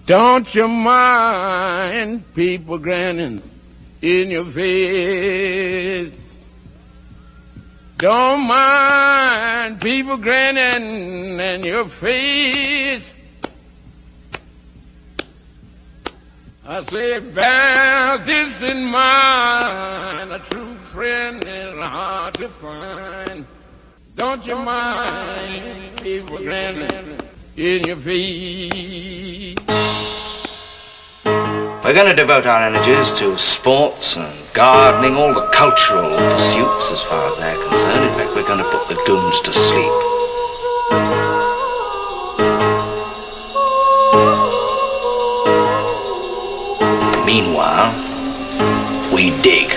Don't you mind people grinning in your face? Don't mind people grinning in your face. I said, bear this in mind, a true friend is hard to find. Don't you mind people grinning in your face? We're going to devote our energies to sports and gardening, all the cultural pursuits as far as they're concerned. In fact, we're going to put the goons to sleep. Meanwhile, we dig.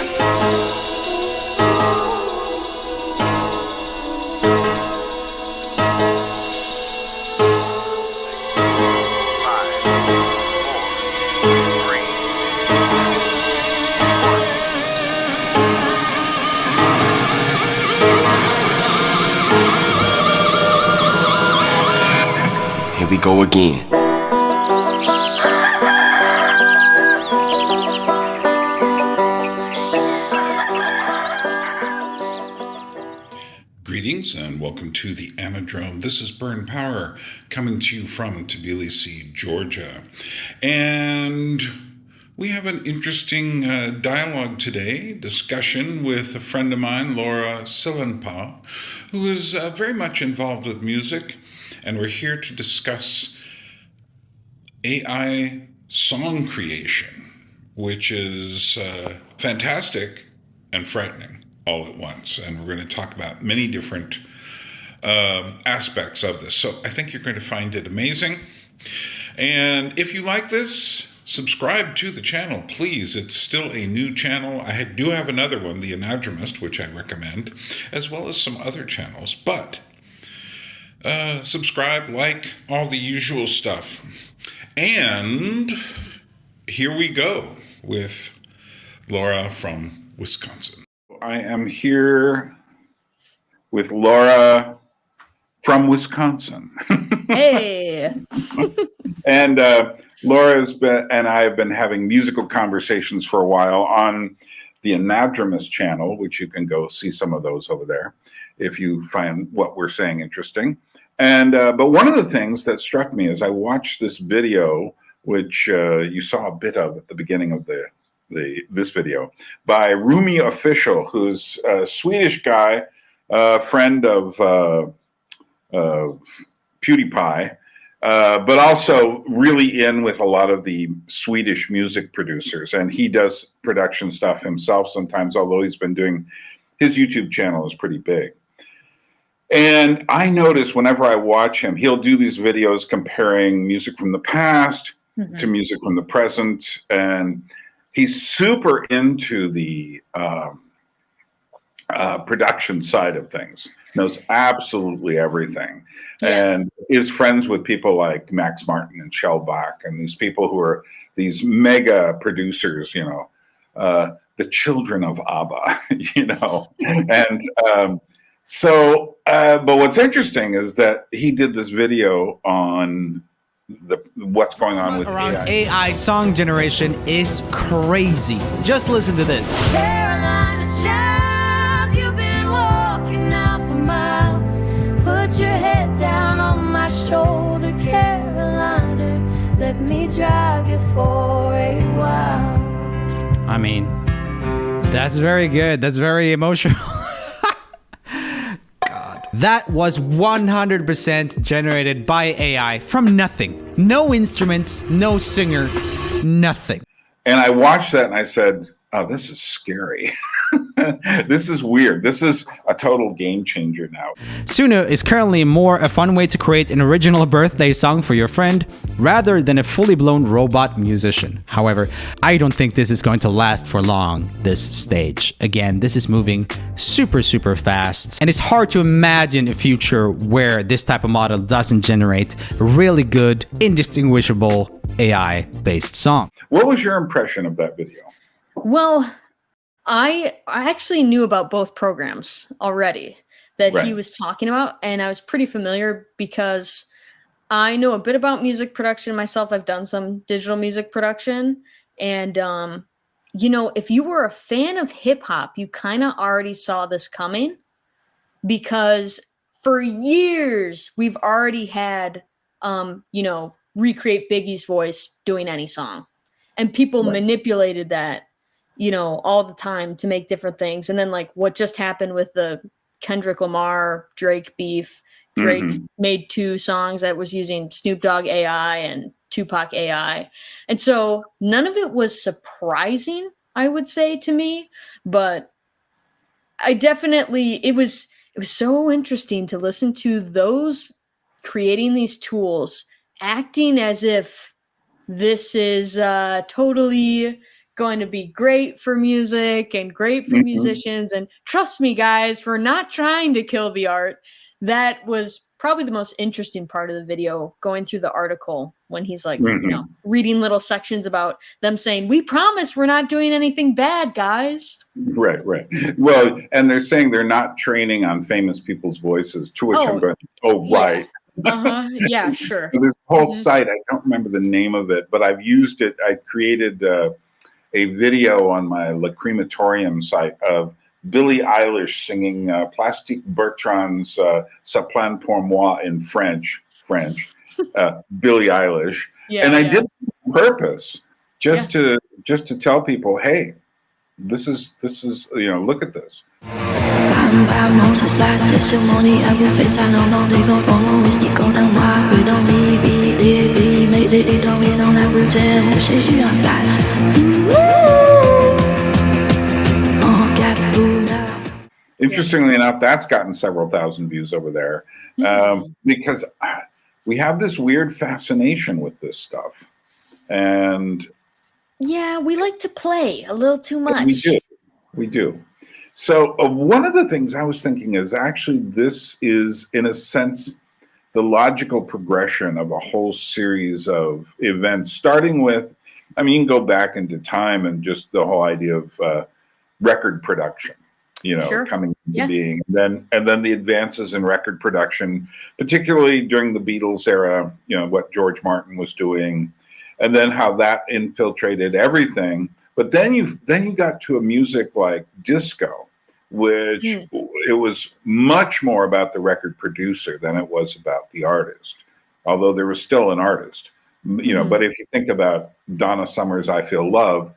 Here we go again. Greetings and welcome to the Anadrome. This is Byrne Power coming to you from Tbilisi, Georgia. And we have an interesting dialogue today, discussion with a friend of mine, Laura Sillanpää, who is very much involved with music. And we're here to discuss AI song creation, which is fantastic and frightening all at once. And we're going to talk about many different aspects of this. So I think you're going to find it amazing. And if you like this, subscribe to the channel, please. It's still a new channel. I do have another one, the Anadromist, which I recommend, as well as some other channels. But subscribe, like, all the usual stuff. And here we go with Laura from Wisconsin. I am here with Laura from Wisconsin. Hey! And Laura and I have been having musical conversations for a while on the Anadromist channel, which you can go see some of those over there if you find what we're saying interesting. And but one of the things that struck me as I watched this video, which you saw a bit of at the beginning of this video, by RoomieOfficial, who's a Swedish guy, friend of PewDiePie, but also really in with a lot of the Swedish music producers. And he does production stuff himself sometimes, although he's been doing, his YouTube channel is pretty big. And I notice whenever I watch him, he'll do these videos comparing music from the past to music from the present. And he's super into the production side of things, knows absolutely everything, and is friends with people like Max Martin and Shellback and these people who are these mega producers, you know, the children of ABBA, you know. And but what's interesting is that he did this video on what's going on with AI song generation is crazy. Just listen to this. Carolina child, you've been walking out for miles. Put your head down on my shoulder, Carolina. Let me drive you for a while. I mean, that's very good. That's very emotional. That was 100% generated by AI from nothing. No instruments, no singer, nothing. And I watched that and I said, oh, this is scary. This is weird. This is a total game changer now. Suno is currently more a fun way to create an original birthday song for your friend rather than a fully blown robot musician. However, I don't think this is going to last for long, this stage. Again, this is moving super fast, and it's hard to imagine a future where this type of model doesn't generate really good, indistinguishable AI-based song. What was your impression of that video? Well, I actually knew about both programs already that he was talking about, and I was pretty familiar because I know a bit about music production myself. I've done some digital music production. And, if you were a fan of hip hop, you kind of already saw this coming because for years we've already had, recreate Biggie's voice doing any song. And people manipulated that, all the time to make different things. And then like what just happened with the Kendrick Lamar, Drake beef, Drake made 2 songs that was using Snoop Dogg AI and Tupac AI. And so none of it was surprising, I would say, to me, but I definitely, it was so interesting to listen to those creating these tools, acting as if this is totally going to be great for music and great for musicians. And trust me, guys, we're not trying to kill the art. That was probably the most interesting part of the video, going through the article when he's like, reading little sections about them saying, we promise we're not doing anything bad, guys. Right. Well, and they're saying they're not training on famous people's voices, to which I'm going, right. Yeah, sure. So there's a whole site, I don't remember the name of it, but I've used it. I created a video on my Lacrimatorium site of Billie Eilish singing Plastique Bertrand's Ça plane pour moi in French, Billie Eilish. And I did it on purpose just to tell people, hey, this is look at this. Interestingly enough, that's gotten several thousand views over there because we have this weird fascination with this stuff. And yeah, we like to play a little too much. We do. So one of the things I was thinking is actually this is, in a sense, the logical progression of a whole series of events, starting with, I mean, you can go back into time and just the whole idea of record production, coming into being. And then the advances in record production, particularly during the Beatles era, what George Martin was doing, and then how that infiltrated everything. But then you got to a music like disco, which it was much more about the record producer than it was about the artist, although there was still an artist. But if you think about Donna Summer's I Feel Love,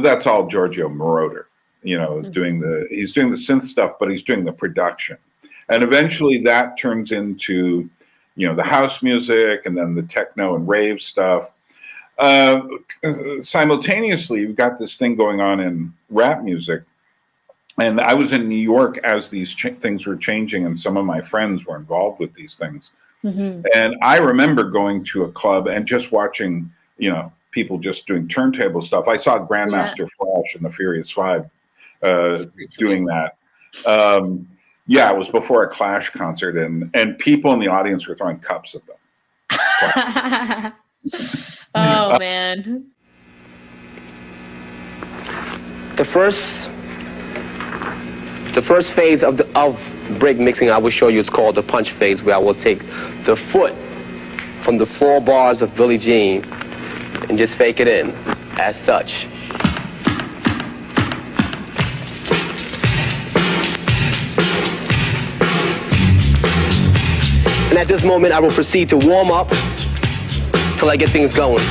that's all Giorgio Moroder, he's doing the synth stuff, but he's doing the production. And eventually that turns into, the house music and then the techno and rave stuff. Simultaneously, you've got this thing going on in rap music. And I was in New York as these things were changing, and some of my friends were involved with these things. And I remember going to a club and just watching, people just doing turntable stuff. I saw Grandmaster Flash and the Furious Five doing that. It was before a Clash concert, and people in the audience were throwing cups at them. Oh man! The first phase of break mixing I will show you is called the punch phase, where I will take the foot from the 4 bars of Billie Jean and just fake it in as such. at this moment, I will proceed to warm up till I get things going.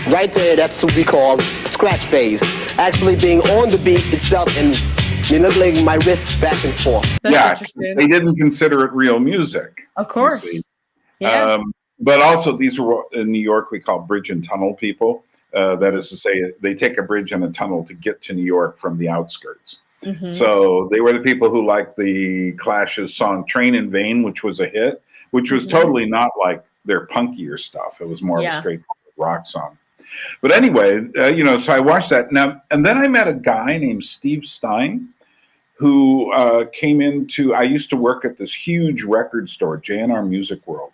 Right there, that's what we call scratch phase. Actually being on the beat itself and manipulating my wrists back and forth. That's they didn't consider it real music. Of course. Yeah. But also, these were in New York, we call bridge and tunnel people. That is to say, they take a bridge and a tunnel to get to New York from the outskirts. Mm-hmm. So they were the people who liked the Clash's song Train in Vain, which was a hit, which was totally not like their punkier stuff. It was more of a straightforward rock song. But anyway, so I watched that. Now, and then I met a guy named Steve Stein who came into, I used to work at this huge record store, J&R Music World.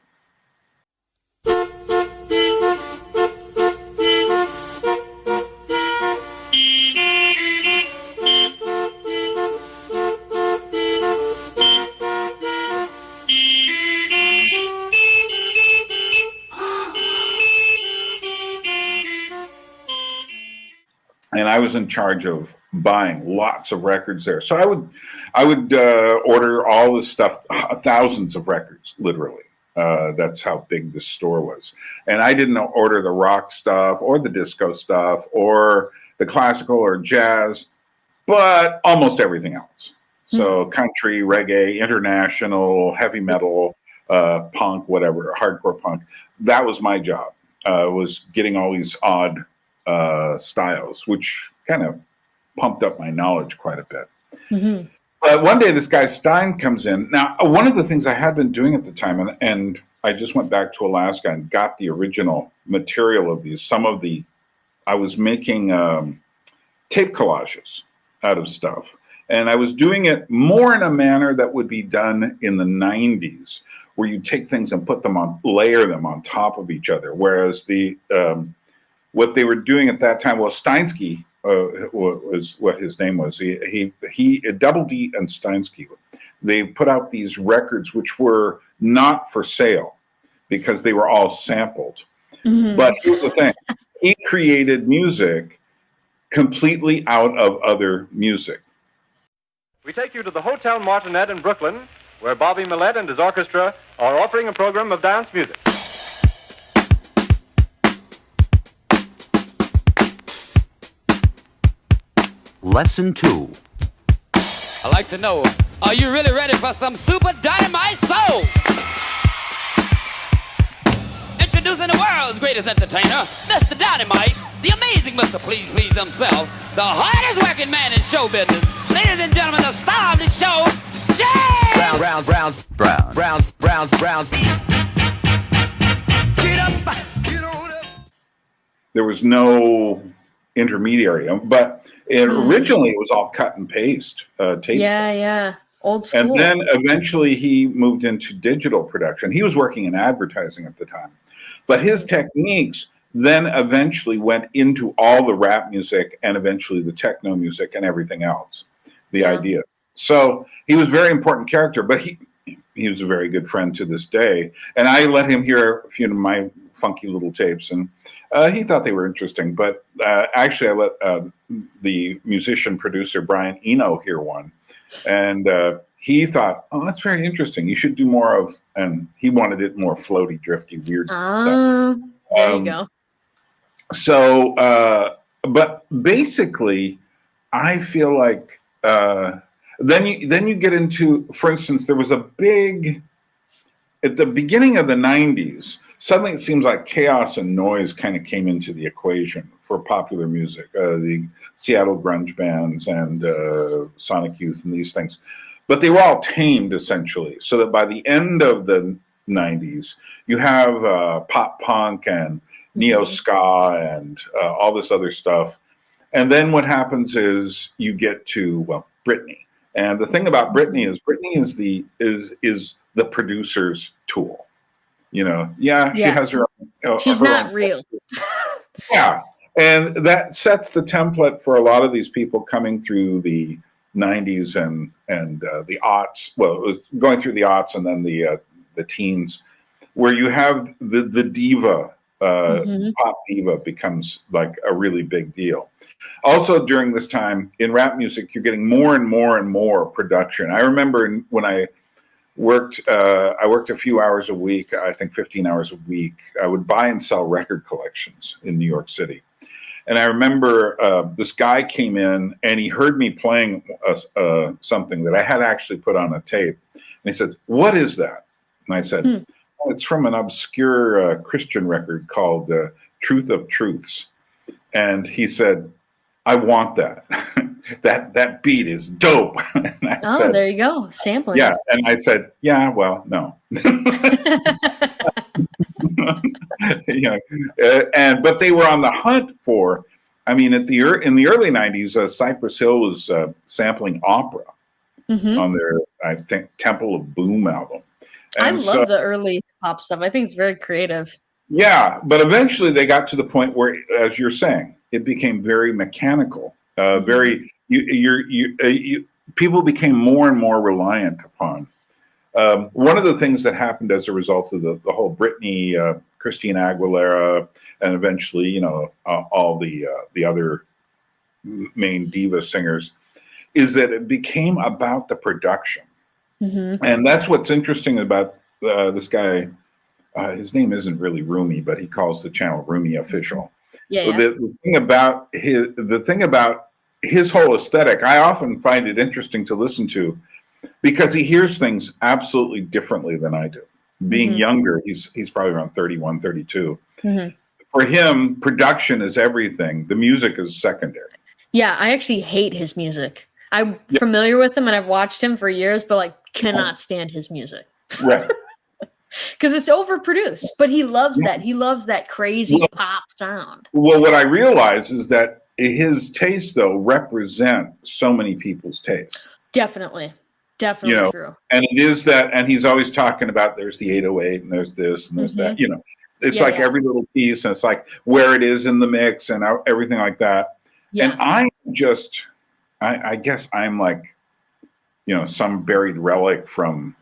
And I was in charge of buying lots of records there. So I would order all this stuff, thousands of records, literally. That's how big this store was. And I didn't order the rock stuff or the disco stuff or the classical or jazz, but almost everything else. So country, reggae, international, heavy metal, punk, whatever, hardcore punk. That was my job, was getting all these odd styles, which kind of pumped up my knowledge quite a bit. Mm-hmm. But one day this guy Stein comes in. Now, one of the things I had been doing at the time, and I just went back to Alaska and got the original material of these. I was making tape collages out of stuff. And I was doing it more in a manner that would be done in the 90s, where you take things and layer them on top of each other. Whereas what they were doing at that time, well, Steinsky was what his name was. He Double D and Steinsky, they put out these records which were not for sale because they were all sampled. Mm-hmm. But here's the thing: he created music completely out of other music. We take you to the Hotel Martinet in Brooklyn, where Bobby Millett and his orchestra are offering a program of dance music. Lesson 2. I'd like to know, are you really ready for some super dynamite soul? Introducing the world's greatest entertainer, Mr. Dynamite, the amazing Mr. Please Please himself, the hardest working man in show business. Ladies and gentlemen, the star of the show, Jay! Brown. Get up, get on up. There was no intermediary, but originally it was all cut and paste tape. Yeah, old school. And then eventually he moved into digital production. He was working in advertising at the time, but his techniques then eventually went into all the rap music and eventually the techno music and everything else. The idea. So he was a very important character, but he was a very good friend to this day. And I let him hear a few of my funky little tapes, and he thought they were interesting. But actually, I let the musician producer Brian Eno hear one, and he thought, "Oh, that's very interesting. You should do more of." And he wanted it more floaty, drifty, weird stuff. There you go. So, but basically, I feel like then you get into, for instance, there was a big at the beginning of the 90s. Suddenly, it seems like chaos and noise kind of came into the equation for popular music. The Seattle grunge bands and Sonic Youth and these things, but they were all tamed essentially. So that by the end of the 90s, you have pop punk and neo ska and all this other stuff. And then what happens is you get to Britney. And the thing about Britney is the producer's tool. You know, she has her own. She's not real. Yeah, And that sets the template for a lot of these people coming through the 90s and the aughts. Well, it was going through the aughts and then the teens, where you have the diva, pop diva becomes like a really big deal. Also, during this time in rap music, you're getting more and more and more production. I remember when I worked a few hours a week, I think 15 hours a week. I would buy and sell record collections in New York City. And I remember this guy came in and he heard me playing something that I had actually put on a tape. And he said, "What is that?" And I said, "Oh, it's from an obscure Christian record called Truth of Truths." And he said, "I want that. that beat is dope." And I said, there you go. Sampling. Yeah. And I said, "Yeah, well, no." But they were on the hunt for, I mean, in the early 90s, Cypress Hill was sampling opera on their, I think, Temple of Boom album. And I love the early pop stuff. I think it's very creative. Yeah, but eventually they got to the point where, as you're saying, it became very mechanical. People became more and more reliant upon. One of the things that happened as a result of the whole Britney, Christina Aguilera, and eventually, all the other main diva singers, is that it became about the production. And that's what's interesting about this guy. His name isn't really Roomie, but he calls the channel RoomieOfficial. The thing about his whole aesthetic, I often find it interesting to listen to, because he hears things absolutely differently than I do. Being younger, he's probably around 31, 32. For him, production is everything. The music is secondary. Yeah, I actually hate his music. I'm familiar with him and I've watched him for years, but cannot stand his music. Right. Because it's overproduced, but he loves that. He loves that crazy pop sound. Well, what I realize is that his tastes, though, represent so many people's tastes. Definitely true. And it is that, and he's always talking about there's the 808 and there's this and there's that. It's every little piece, and it's like where it is in the mix and everything like that. And I guess I'm like, some buried relic from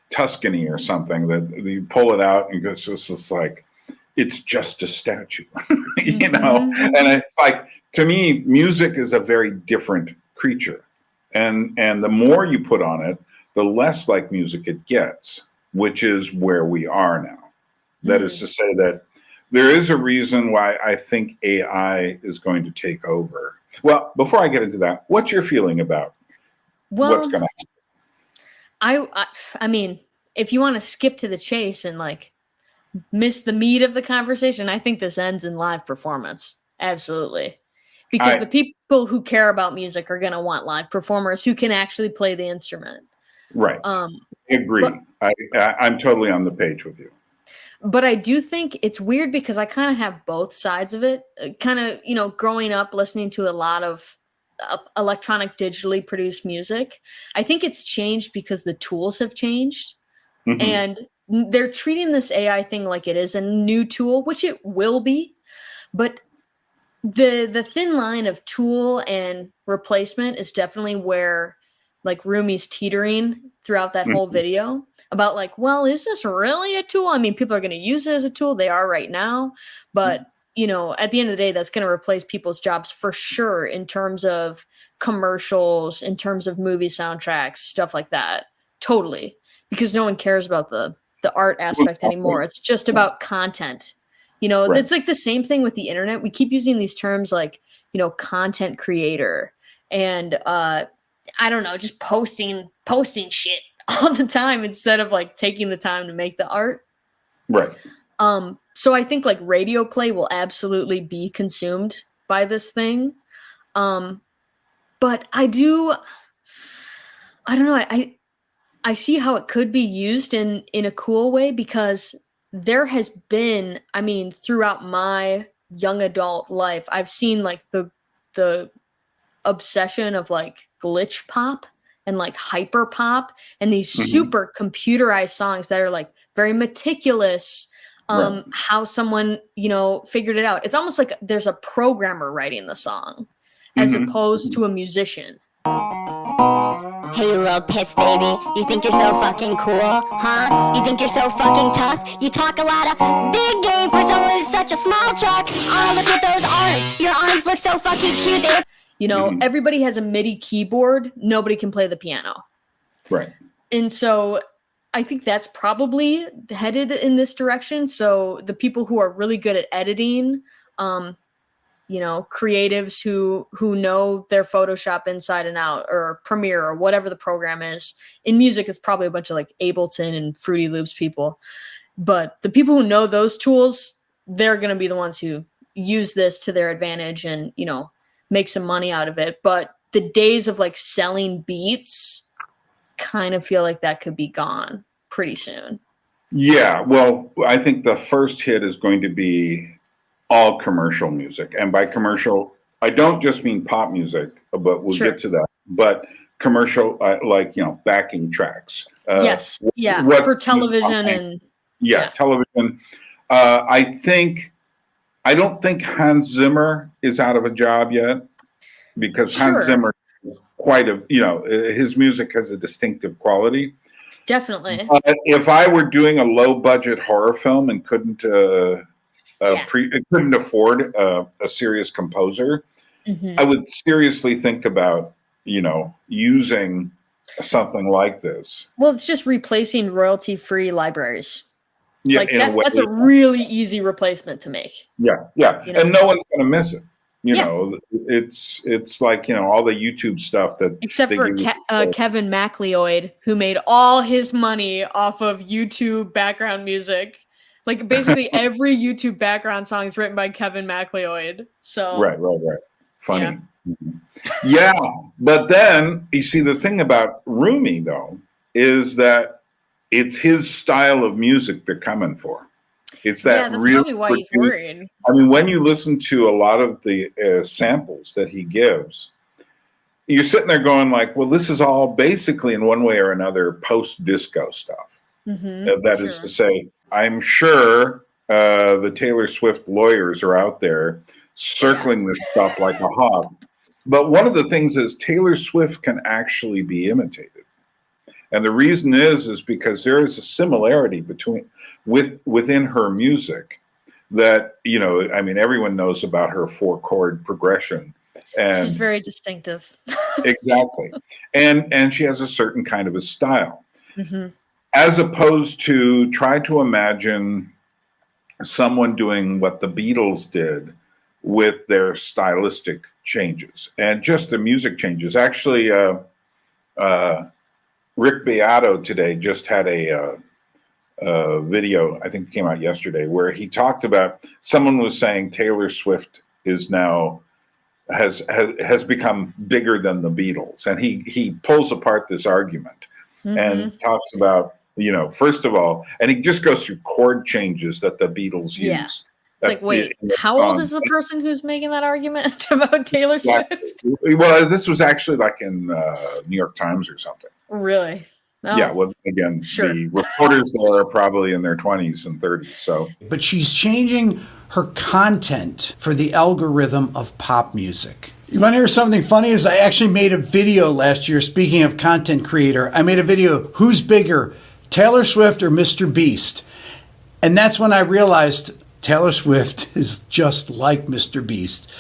Tuscany or something, that you pull it out and it's just like, it's just a statue, And it's like, to me, music is a very different creature. And the more you put on it, the less like music it gets, which is where we are now. That is to say that there is a reason why I think AI is going to take over. Well, before I get into that, what's your feeling about what's going to happen? I mean, if you want to skip to the chase and miss the meat of the conversation, I think this ends in live performance. Absolutely. Because the people who care about music are going to want live performers who can actually play the instrument. Right. I agree. I'm totally on the page with you. But I do think it's weird because I kind of have both sides of it. Kind of, growing up listening to a lot of electronic digitally produced music. I think it's changed because the tools have changed. And they're treating this AI thing like it is a new tool, which it will be. But the thin line of tool and replacement is definitely where Roomie's teetering throughout that whole video about is this really a tool? I mean, people are going to use it as a tool. They are right now. But, at the end of the day, that's going to replace people's jobs for sure in terms of commercials, in terms of movie soundtracks, stuff like that. Totally. Because no one cares about the art aspect anymore. It's just about content. It's like the same thing with the internet. We keep using these terms content creator and I don't know, just posting shit all the time instead of taking the time to make the art. Right. So I think radio play will absolutely be consumed by this thing. But I don't know. I see how it could be used in a cool way, because there has been, throughout my young adult life, I've seen the obsession of glitch pop and hyper pop and these super computerized songs that are very meticulous, Right. how someone, figured it out. It's almost like there's a programmer writing the song as opposed to a musician. Hey, you little piss baby, you think you're so fucking cool, huh? You think you're so fucking tough? You talk a lot of big game for someone with such a small truck. Oh, look at those arms. Your arms look so fucking cute. Everybody has a MIDI keyboard. Nobody can play the piano. Right. And so I think that's probably headed in this direction. So the people who are really good at editing, creatives who know their Photoshop inside and out, or Premiere, or whatever the program is. In music, it's probably a bunch of like Ableton and Fruity Loops people. But the people who know those tools, they're going to be the ones who use this to their advantage and, make some money out of it. But the days of like selling beats kind of feel like that could be gone pretty soon. Yeah. Well, I think the first hit is going to be all commercial music. And by commercial, I don't just mean pop music, but we'll get to that. But commercial, backing tracks. Yes. Yeah. For television television. I don't think Hans Zimmer is out of a job yet, because Hans Zimmer is quite his music has a distinctive quality. Definitely. If I were doing a low budget horror film and couldn't afford a serious composer, I would seriously think about, using something like this. Well, it's just replacing royalty-free libraries. Yeah, that's a really easy replacement to make. Yeah. And no one's going to miss it. It's like, all the YouTube stuff that. Except for Kevin MacLeod, who made all his money off of YouTube background music. Like basically every YouTube background song is written by Kevin MacLeod. So right. Funny. Yeah. But then you see, the thing about Roomie though is that it's his style of music they're coming for. It's that that's real. Probably why he's worried. I mean, when you listen to a lot of the samples that he gives, you're sitting there going like, well, this is all basically in one way or another post-disco stuff. That is to say, I'm sure the Taylor Swift lawyers are out there circling this stuff like a hawk. But one of the things is Taylor Swift can actually be imitated. And the reason is because there is a similarity within her music that, everyone knows about her 4-chord progression. And she's very distinctive. Exactly. And she has a certain kind of a style. As opposed to try to imagine someone doing what the Beatles did with their stylistic changes and just the music changes. Actually, Rick Beato today just had a video, I think it came out yesterday, where he talked about someone was saying Taylor Swift is now has become bigger than the Beatles, and he pulls apart this argument and talks about first of all, and he just goes through chord changes that the Beatles use. It's like, wait, how old is the person who's making that argument about Taylor Swift? Well, this was actually like in New York Times or something. Really? Oh. Yeah, well, again, the reporters there are probably in their 20s and 30s. So, but she's changing her content for the algorithm of pop music. You want to hear something funny? Is I actually made a video last year. Speaking of content creator, I made a video. Who's bigger, Taylor Swift or Mr. Beast? And that's when I realized Taylor Swift is just like Mr. Beast,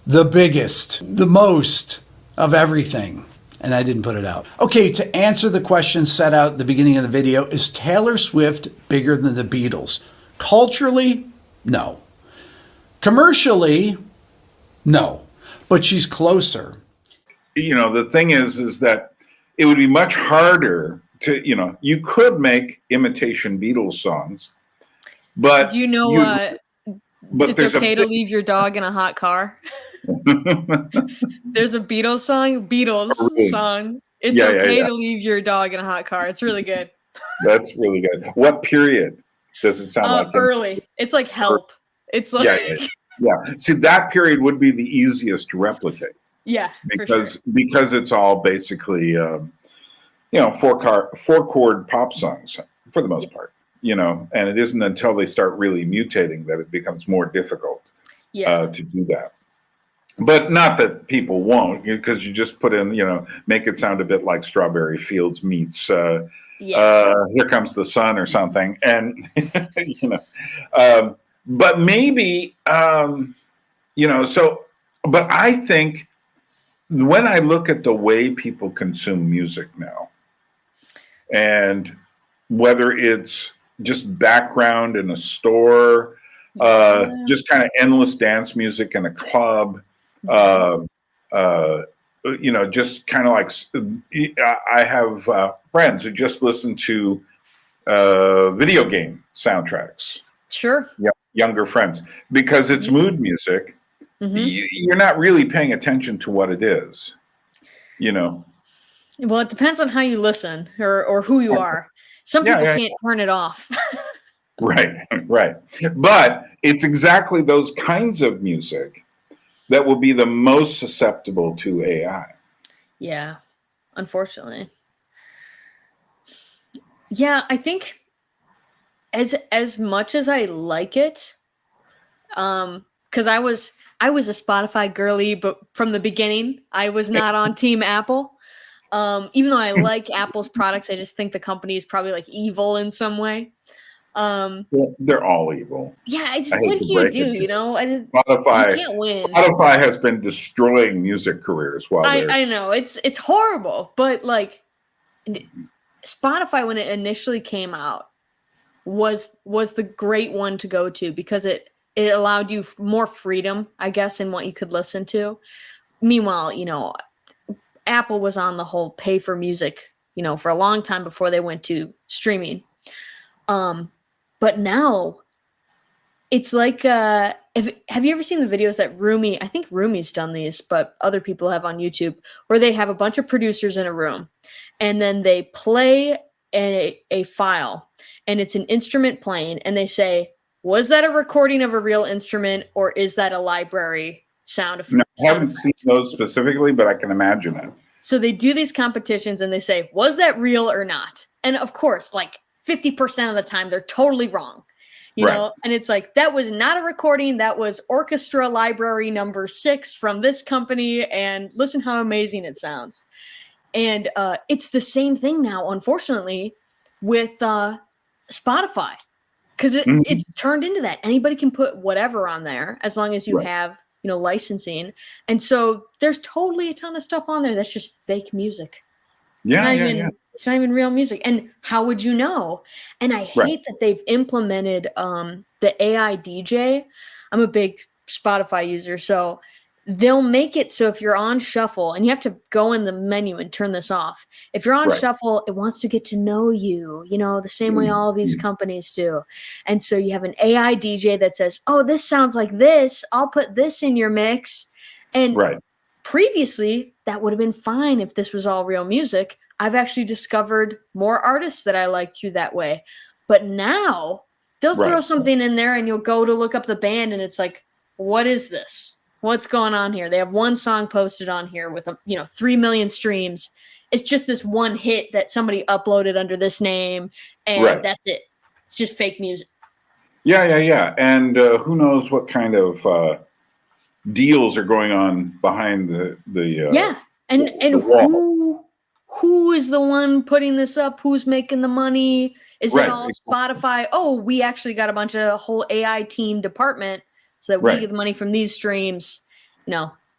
the biggest, the most of everything. And I didn't put it out. Okay, to answer the question set out at the beginning of the video, is Taylor Swift bigger than the Beatles? Culturally, no. Commercially, no. But she's closer. The thing is that it would be much harder to, you could make imitation Beatles songs, but it's okay to leave your dog in a hot car. There's a Beatles song. It's okay to leave your dog in a hot car. It's really good. That's really good. What period does it sound like? Early. It's like Help. It's like yeah. See, that period would be the easiest to replicate. Yeah, because it's all basically 4-chord pop songs for the most part. and it isn't until they start really mutating that it becomes more difficult to do that. But not that people won't, because you just put in, make it sound a bit like Strawberry Fields meets Here Comes the Sun or something. And, but maybe, but I think when I look at the way people consume music now, and whether it's just background in a store, just kind of endless dance music in a club, just kind of like, I have friends who just listen to video game soundtracks. Sure. Yeah, younger friends, because it's mood music. You're not really paying attention to what it is, Well, it depends on how you listen or who you are. Some people can't turn it off. Right. But it's exactly those kinds of music that will be the most susceptible to AI. Yeah, unfortunately. Yeah, I think as much as I like it, because I was a Spotify girly, but from the beginning, I was not on Team Apple. Even though I like Apple's products, I just think the company is probably like evil in some way. They're all evil. Yeah, what can you do? Spotify, you can't win. Spotify has been destroying music careers while I know it's horrible, but like Spotify when it initially came out was the great one to go to because it allowed you more freedom, I guess, in what you could listen to. Meanwhile, Apple was on the whole pay for music, for a long time before they went to streaming. But now it's like, have you ever seen the videos that Roomie, I think Roomie's done these, but other people have on YouTube, where they have a bunch of producers in a room and then they play a file and it's an instrument playing and they say, was that a recording of a real instrument or is that a library sound effect? No, I haven't seen those specifically, but I can imagine it. So they do these competitions and they say, was that real or not? And of course, like 50% of the time, they're totally wrong, know? And it's like, that was not a recording. That was orchestra library number 6 from this company. And listen how amazing it sounds. And it's the same thing now, unfortunately, with Spotify. Because it's turned into that. Anybody can put whatever on there as long as you have, licensing. And so there's totally a ton of stuff on there that's just fake music. It's not even real music. And how would you know? And I hate that they've implemented the AI DJ. I'm a big Spotify user, so they'll make it so if you're on shuffle, and you have to go in the menu and turn this off. If you're on shuffle, it wants to get to know you, the same way all these companies do. And so you have an AI DJ that says, oh, this sounds like this. I'll put this in your mix. And previously, that would have been fine if this was all real music. I've actually discovered more artists that I like through that way. But now they'll throw something in there and you'll go to look up the band and it's like, what is this? What's going on here? They have one song posted on here with 3 million streams. It's just this one hit that somebody uploaded under this name and that's it. It's just fake music. Yeah. And who knows what kind of deals are going on behind the who is the one putting this up? Who's making the money? Is it all Spotify? Oh, we actually got a whole AI team department so that we get the money from these streams.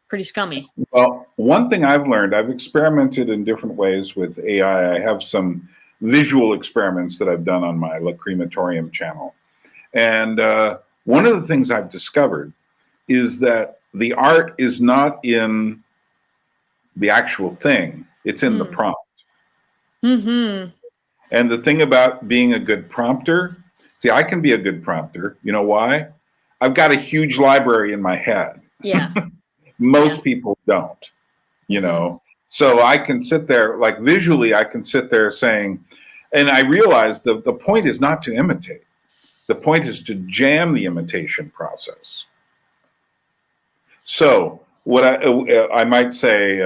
Pretty scummy. Well, one thing I've learned, I've experimented in different ways with AI. I have some visual experiments that I've done on my La Crematorium channel. And one of the things I've discovered is that the art is not in the actual thing. It's in the prompt. And the thing about being a good prompter, see, I can be a good prompter. You know why? I've got a huge library in my head. Yeah. Most people don't, So I can sit there, like visually, I can sit there saying, and I realize the point is not to imitate. The point is to jam the imitation process. So what I might say,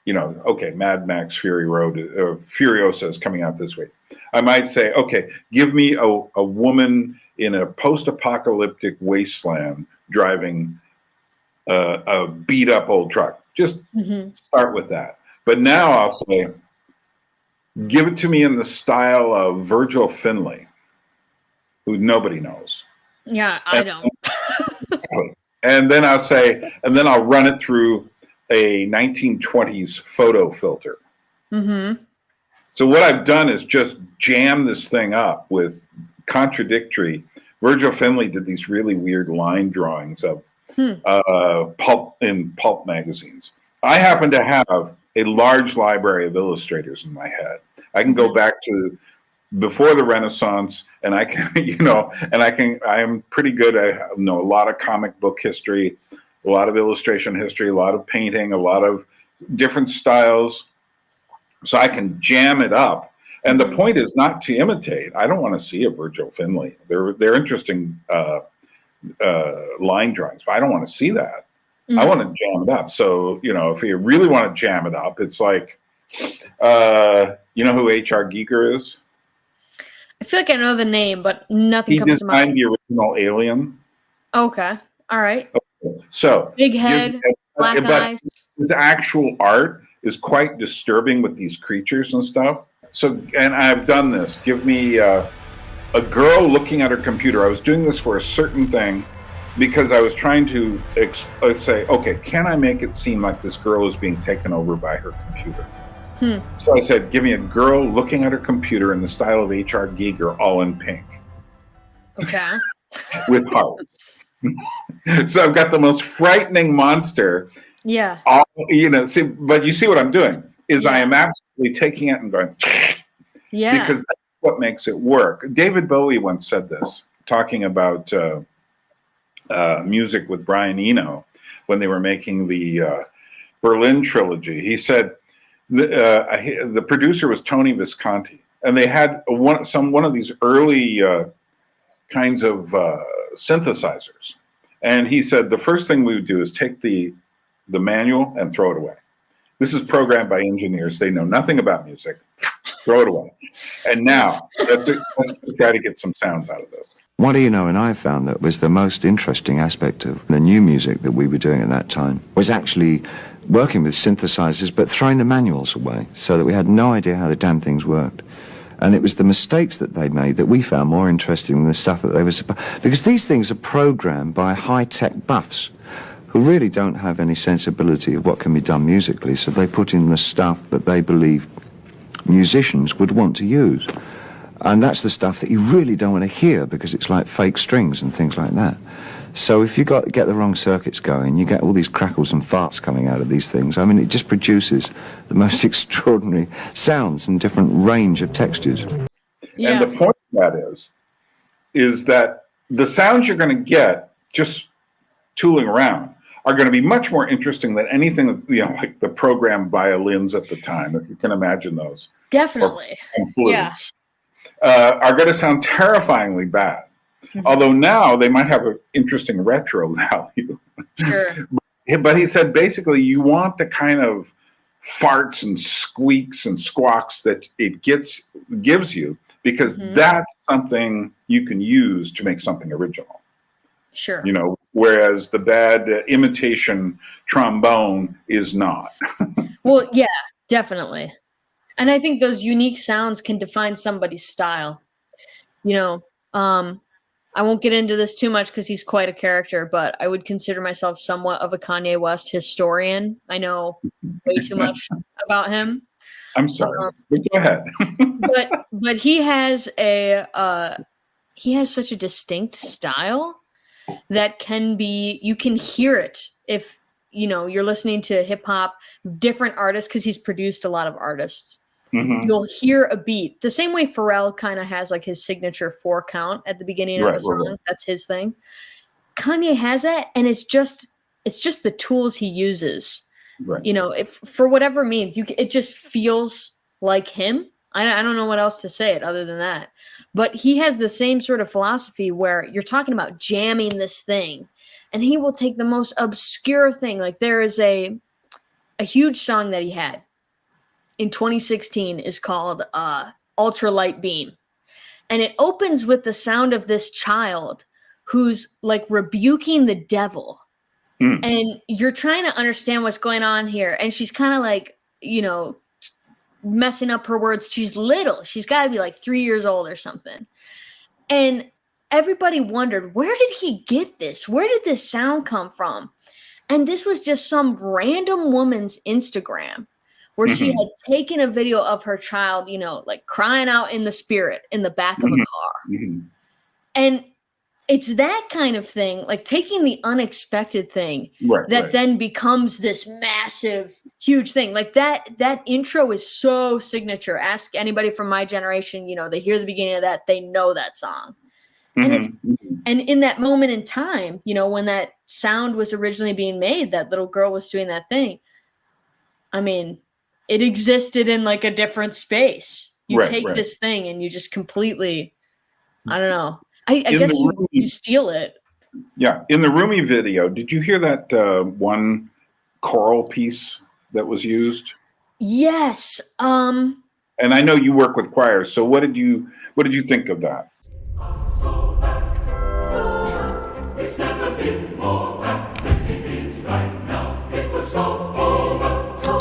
okay, Mad Max Fury Road, Furiosa is coming out this week. I might say, okay, give me a woman in a post-apocalyptic wasteland driving a beat-up old truck. Just start with that. But now I'll say, give it to me in the style of Virgil Finlay, who nobody knows. Yeah, I don't. And then I'll run it through a 1920s photo filter. So what I've done is just jam this thing up with contradictory. Virgil Finlay did these really weird line drawings of pulp magazines. I happen to have a large library of illustrators in my head. I can go back to before the Renaissance, and I can, I am pretty good. I know a lot of comic book history, a lot of illustration history, a lot of painting, a lot of different styles. So I can jam it up. And the point is not to imitate. I don't want to see a Virgil Finlay. They're interesting line drawings, but I don't want to see that. I want to jam it up. So, if you really want to jam it up, it's like, you know who H.R. Giger is? I feel like I know the name, but nothing comes to mind. He designed the original Alien. Okay. All right. Okay. So big head, black eyes. His actual art is quite disturbing with these creatures and stuff. So, and I've done this. Give me a girl looking at her computer. I was doing this for a certain thing because I was trying to say, okay, can I make it seem like this girl is being taken over by her computer? So I said, give me a girl looking at her computer in the style of H.R. Giger, all in pink. Okay. With hearts. So I've got the most frightening monster. Yeah. But you see what I'm doing is I am absolutely taking it and going, because that's what makes it work. David Bowie once said this, talking about music with Brian Eno when they were making the Berlin trilogy. He said, the producer was Tony Visconti, and they had one of these early kinds of synthesizers. And he said the first thing we would do is take the manual and throw it away. This is programmed by engineers. They know nothing about music. Throw it away. And now let's try to get some sounds out of this. What do you know, and I found that was the most interesting aspect of the new music that we were doing at that time was actually working with synthesizers but throwing the manuals away so that we had no idea how the damn things worked. And it was the mistakes that they made that we found more interesting than the stuff that they were supposed, because these things are programmed by high-tech buffs who really don't have any sensibility of what can be done musically, so they put in the stuff that they believe musicians would want to use. And that's the stuff that you really don't want to hear because it's like fake strings and things like that. So if you get the wrong circuits going, you get all these crackles and farts coming out of these things. I mean, it just produces the most extraordinary sounds and different range of textures. Yeah. And the point of that is that the sounds you're going to get just tooling around are going to be much more interesting than anything, like the programmed violins at the time, if you can imagine those. Definitely. Yeah. Are going to sound terrifyingly bad. Although now they might have an interesting retro value. Sure. But he said basically you want the kind of farts and squeaks and squawks that it gives you, because that's something you can use to make something original. Sure. Whereas the bad imitation trombone is not. Well, yeah, definitely. And I think those unique sounds can define somebody's style. I won't get into this too much because he's quite a character, but I would consider myself somewhat of a Kanye West historian. I know way too much about him. I'm sorry, but go ahead. but he has such a distinct style that you can hear it if you're listening to hip hop, different artists, because he's produced a lot of artists. You'll hear a beat the same way Pharrell kind of has like his signature 4 count at the beginning of the song. Right. That's his thing. Kanye has that, and it's just the tools he uses. Right. If for whatever means, it just feels like him. I don't know what else to say it other than that. But he has the same sort of philosophy where you're talking about jamming this thing, and he will take the most obscure thing. Like there is a huge song that he had in 2016 is called Ultralight Beam. And it opens with the sound of this child who's like rebuking the devil. And you're trying to understand what's going on here. And she's kind of like, you know, messing up her words. She's little. She's got to be like 3 years old or something. And everybody wondered, where did he get this? Where did this sound come from? And this was just some random woman's Instagram where she had taken a video of her child, you know, like crying out in the spirit in the back of a car. And it's that kind of thing, like taking the unexpected thing that then becomes this massive, huge thing. Like that intro is so signature. Ask anybody from my generation, you know, they hear the beginning of that, they know that song. And it's and in that moment in time, you know, when that sound was originally being made, that little girl was doing that thing. I mean, it existed in like a different space. You take this thing and you just completely, I don't know. I guess you steal it. Yeah. In the Roomie video, did you hear that one choral piece that was used? Yes. And I know you work with choirs, so what did you think of that? It's never been more than it is right now. It was so over, so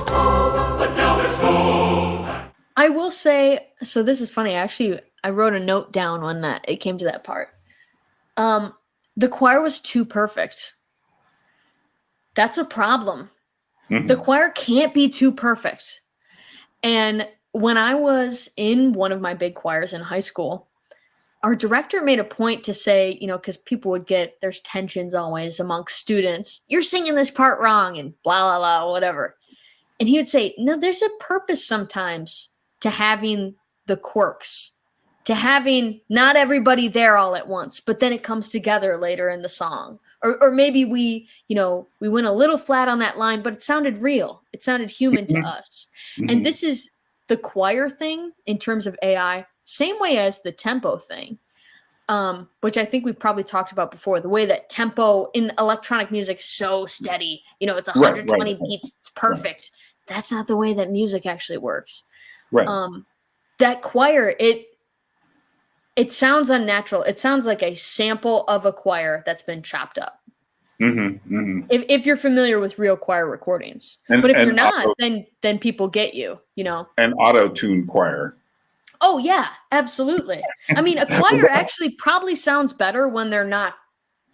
over, but now it's so. I will say, so this is funny. Actually, I wrote a note down when it came to that part. The choir was too perfect. That's a problem. The choir can't be too perfect. And when I was in one of my big choirs in high school, our director made a point to say, you know, because people would there's tensions always amongst students. You're singing this part wrong and blah, blah, blah, whatever. And he would say, no, there's a purpose sometimes to having the quirks, to having not everybody there all at once, but then it comes together later in the song. Or maybe we went a little flat on that line, but it sounded real. It sounded human to us. And this is the choir thing in terms of AI, same way as the tempo thing, which I think we've probably talked about before. The way that tempo in electronic music is so steady, you know, it's 120 beats, it's perfect. That's not the way that music actually works. That choir, it sounds unnatural. It sounds like a sample of a choir that's been chopped up. If you're familiar with real choir recordings, but if you're not, then people get you, you know. An auto-tune choir. Oh yeah, absolutely. I mean, a choir actually probably sounds better when they're not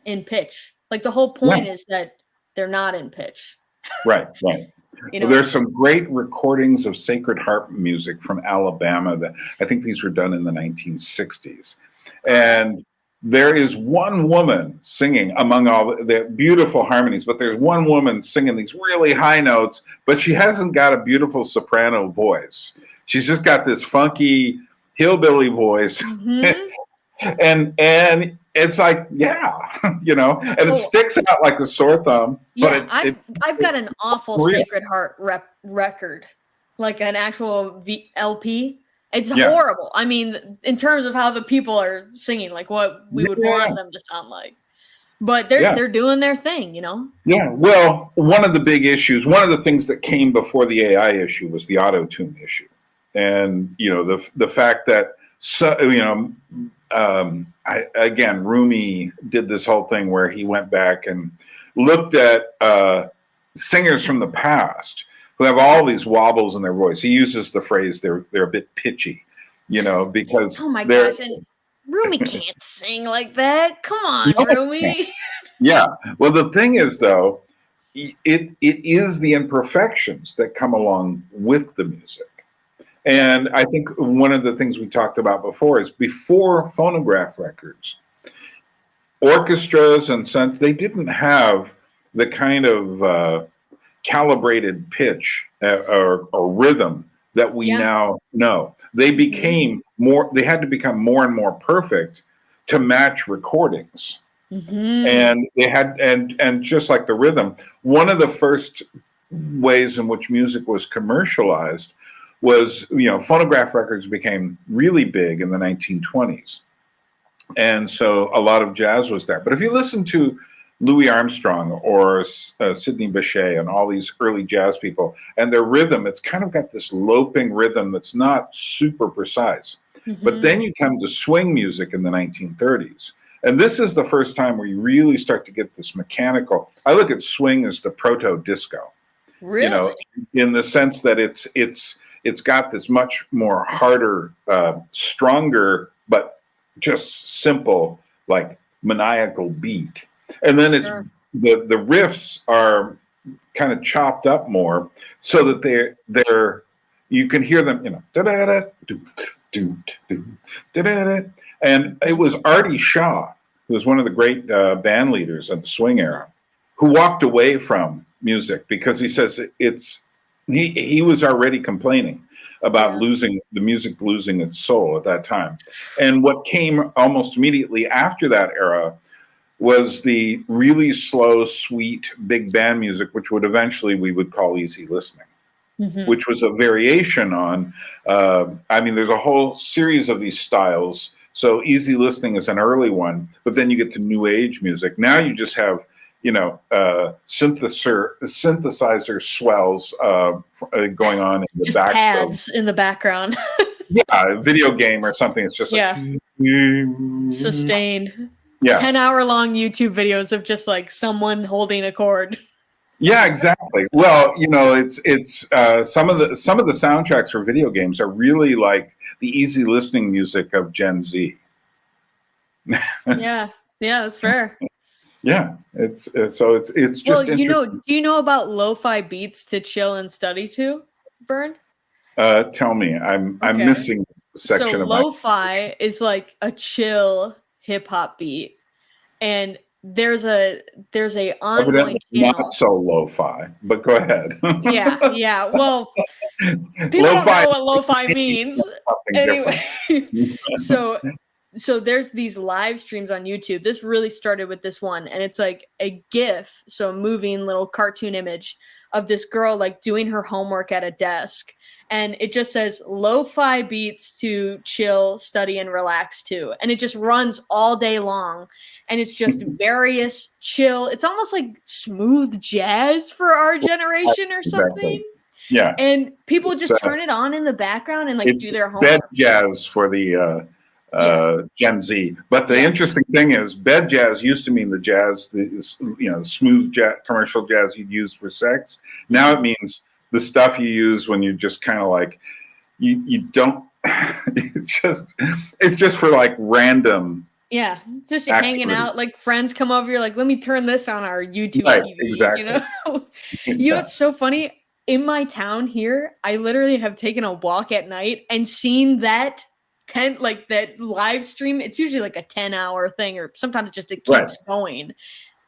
in pitch. Like the whole point is that they're not in pitch. Right. You know? Well, there's some great recordings of sacred harp music from Alabama that I think these were done in the 1960s. And there is one woman singing among all the beautiful harmonies, but there's one woman singing these really high notes, but she hasn't got a beautiful soprano voice. She's just got this funky hillbilly voice. And it's like, you know, and it sticks out like a sore thumb. Yeah, but I've got an awful Sacred Heart record, like an actual LP. It's horrible. I mean, in terms of how the people are singing, like what we would want them to sound like. But they're doing their thing, you know? Yeah, well, one of the big issues, one of the things that came before the AI issue was the auto-tune issue. And, you know, the fact that, again, Roomie did this whole thing where he went back and looked at singers from the past who have all these wobbles in their voice. He uses the phrase they're a bit pitchy, you know, because oh my gosh, and Roomie can't sing like that. Come on, Roomie. Yeah. Well, the thing is, though, it is the imperfections that come along with the music. And I think one of the things we talked about before is before phonograph records, orchestras and they didn't have the kind of calibrated pitch or rhythm that we now know. They became they had to become more and more perfect to match recordings. And they had, and just like the rhythm, one of the first ways in which music was commercialized was, you know, phonograph records became really big in the 1920s. And so a lot of jazz was there. But if you listen to Louis Armstrong or Sidney Bechet and all these early jazz people, and their rhythm, it's kind of got this loping rhythm that's not super precise. But then you come to swing music in the 1930s. And this is the first time where you really start to get this mechanical. I look at swing as the proto-disco. Really? You know, in the sense that it's got this much more harder, stronger, but just simple, like maniacal beat. And then it's the riffs are kind of chopped up more so that they're you can hear them, you know, da da da do do do da da da. And it was Artie Shaw, who was one of the great band leaders of the swing era, who walked away from music because he says he was already complaining about losing its soul at that time. And what came almost immediately after that era was the really slow, sweet, big band music, which we would call easy listening, which was a variation on, there's a whole series of these styles. So easy listening is an early one, but then you get to new age music. Now you just have, synthesizer swells going on in the just back. Pads in the background. Yeah, a video game or something. It's just like sustained. Yeah. 10-hour-long YouTube videos of just like someone holding a chord. Yeah, exactly. Well, it's some of the soundtracks for video games are really like the easy listening music of Gen Z. Yeah, that's fair. Yeah, it's just well, do you know about lo-fi beats to chill and study to, Byrne? Tell me, I'm missing a section so of lo-fi is like a chill hip hop beat, and there's a ongoing channel. Not so lo-fi, but go ahead. yeah. Well, people don't know what lo-fi means anyway. So there's these live streams on YouTube. This really started with this one, and it's like a GIF, so a moving little cartoon image of this girl like doing her homework at a desk, and it just says lo-fi beats to chill, study, and relax to, and it just runs all day long, and it's just various chill. It's almost like smooth jazz for our generation or something. Yeah, and people just turn it on in the background and like do their homework. Bed jazz for the Gen Z. But the interesting thing is, bed jazz used to mean the jazz, smooth jazz, commercial jazz you'd use for sex. Now it means the stuff you use when you're just kind of like, you don't. it's just for like random. Yeah, it's just hanging out. Like friends come over, you're like, let me turn this on our YouTube TV. Exactly. You know, it's so funny. In my town here, I literally have taken a walk at night and seen that that live stream. It's usually like a 10-hour thing, or sometimes just it keeps going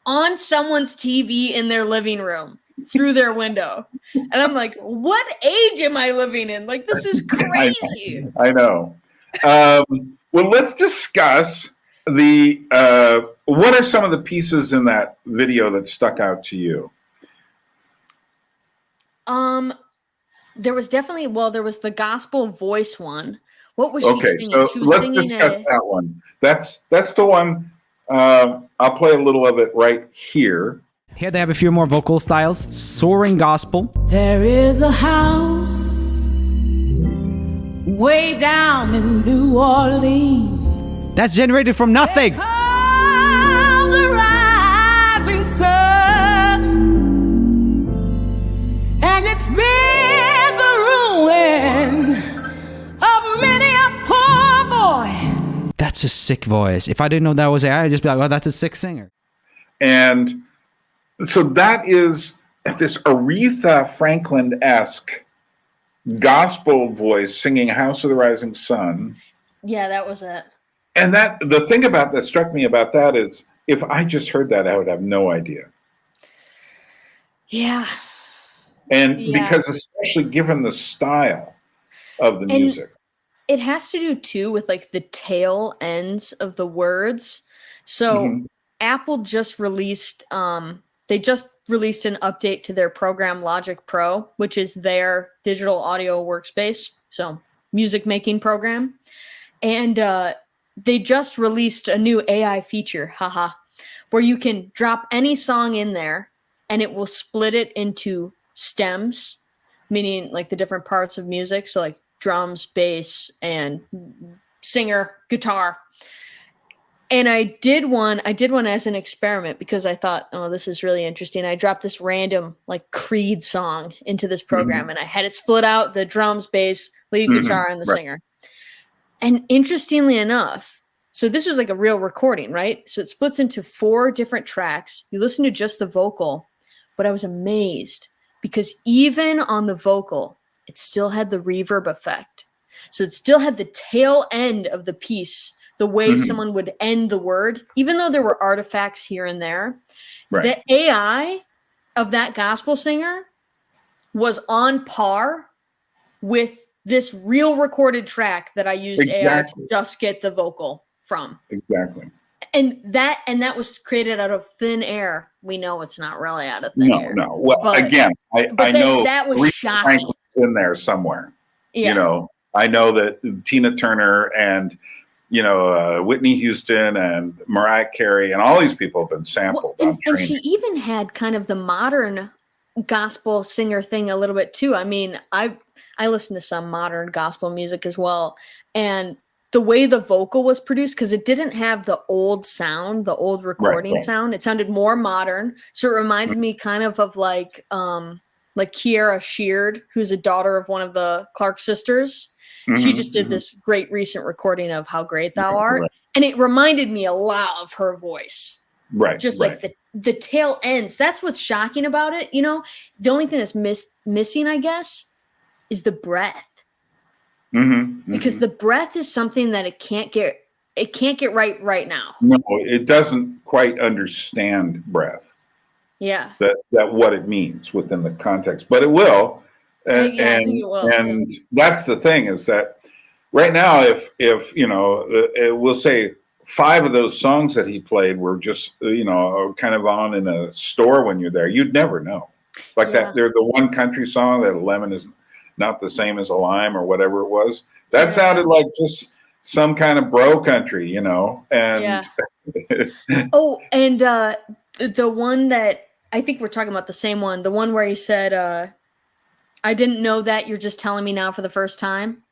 on someone's TV in their living room through their window. And I'm like, what age am I living in? Like, this is crazy. I know. Well, let's discuss what are some of the pieces in that video that stuck out to you? There was definitely, there was the gospel voice one. What was she singing? So she was let's singing discuss that one. That's the one. I'll play a little of it right here. Here they have a few more vocal styles. Soaring gospel. There is a house way down in New Orleans. That's generated from nothing. The rising sun, and it's been the ruin of many a poor boy. That's a sick voice. If I didn't know that was AI, I'd just be like, oh, that's a sick singer. And so that is this Aretha Franklin-esque gospel voice singing House of the Rising Sun. Yeah, that was it. And the thing about that struck me about that is, if I just heard that, I would have no idea. Yeah. And because especially given the style of the music. It has to do too with like the tail ends of the words. So Apple just released they just released an update to their program Logic Pro, which is their digital audio workspace, so music making program. And they just released a new AI feature, haha. where you can drop any song in there and it will split it into stems, meaning like the different parts of music. So like drums, bass, and singer, guitar. And I did one as an experiment because I thought, oh, this is really interesting. I dropped this random like Creed song into this program and I had it split out, the drums, bass, lead guitar, and the singer. And interestingly enough, so this was like a real recording, right? So it splits into 4 different tracks. You listen to just the vocal, but I was amazed because even on the vocal, it still had the reverb effect. So it still had the tail end of the piece, the way someone would end the word, even though there were artifacts here and there. The AI of that gospel singer was on par with this real recorded track that I used AI to just get the vocal from. Exactly. And that was created out of thin air. We know it's not really out of thin air. No. Well, but, again, I know that was shocking. In there somewhere. Yeah. You know, I know that Tina Turner and Whitney Houston and Mariah Carey and all these people have been sampled. Well, and she even had kind of the modern gospel singer thing a little bit too. I mean, I listen to some modern gospel music as well. And the way the vocal was produced, because it didn't have the old sound, the old recording sound. It sounded more modern. So it reminded me kind of like Kiara Sheard, who's a daughter of one of the Clark sisters. She just did this great recent recording of How Great Thou Art. And it reminded me a lot of her voice. Just like the tail ends. That's what's shocking about it. You know, the only thing that's missing, I guess, is the breath. Because the breath is something that it can't get right now. No, it doesn't quite understand breath. Yeah. That what it means within the context. But it will. I think it will. And that's the thing is that right now, if we'll say 5 of those songs that he played were just kind of on in a store when you're there, you'd never know. Like that, they're the one country song that a lemon is not the same as a lime or whatever it was. That sounded like just some kind of bro country, And oh, and the one that I think we're talking about the same one, the one where he said, I didn't know that, you're just telling me now for the first time.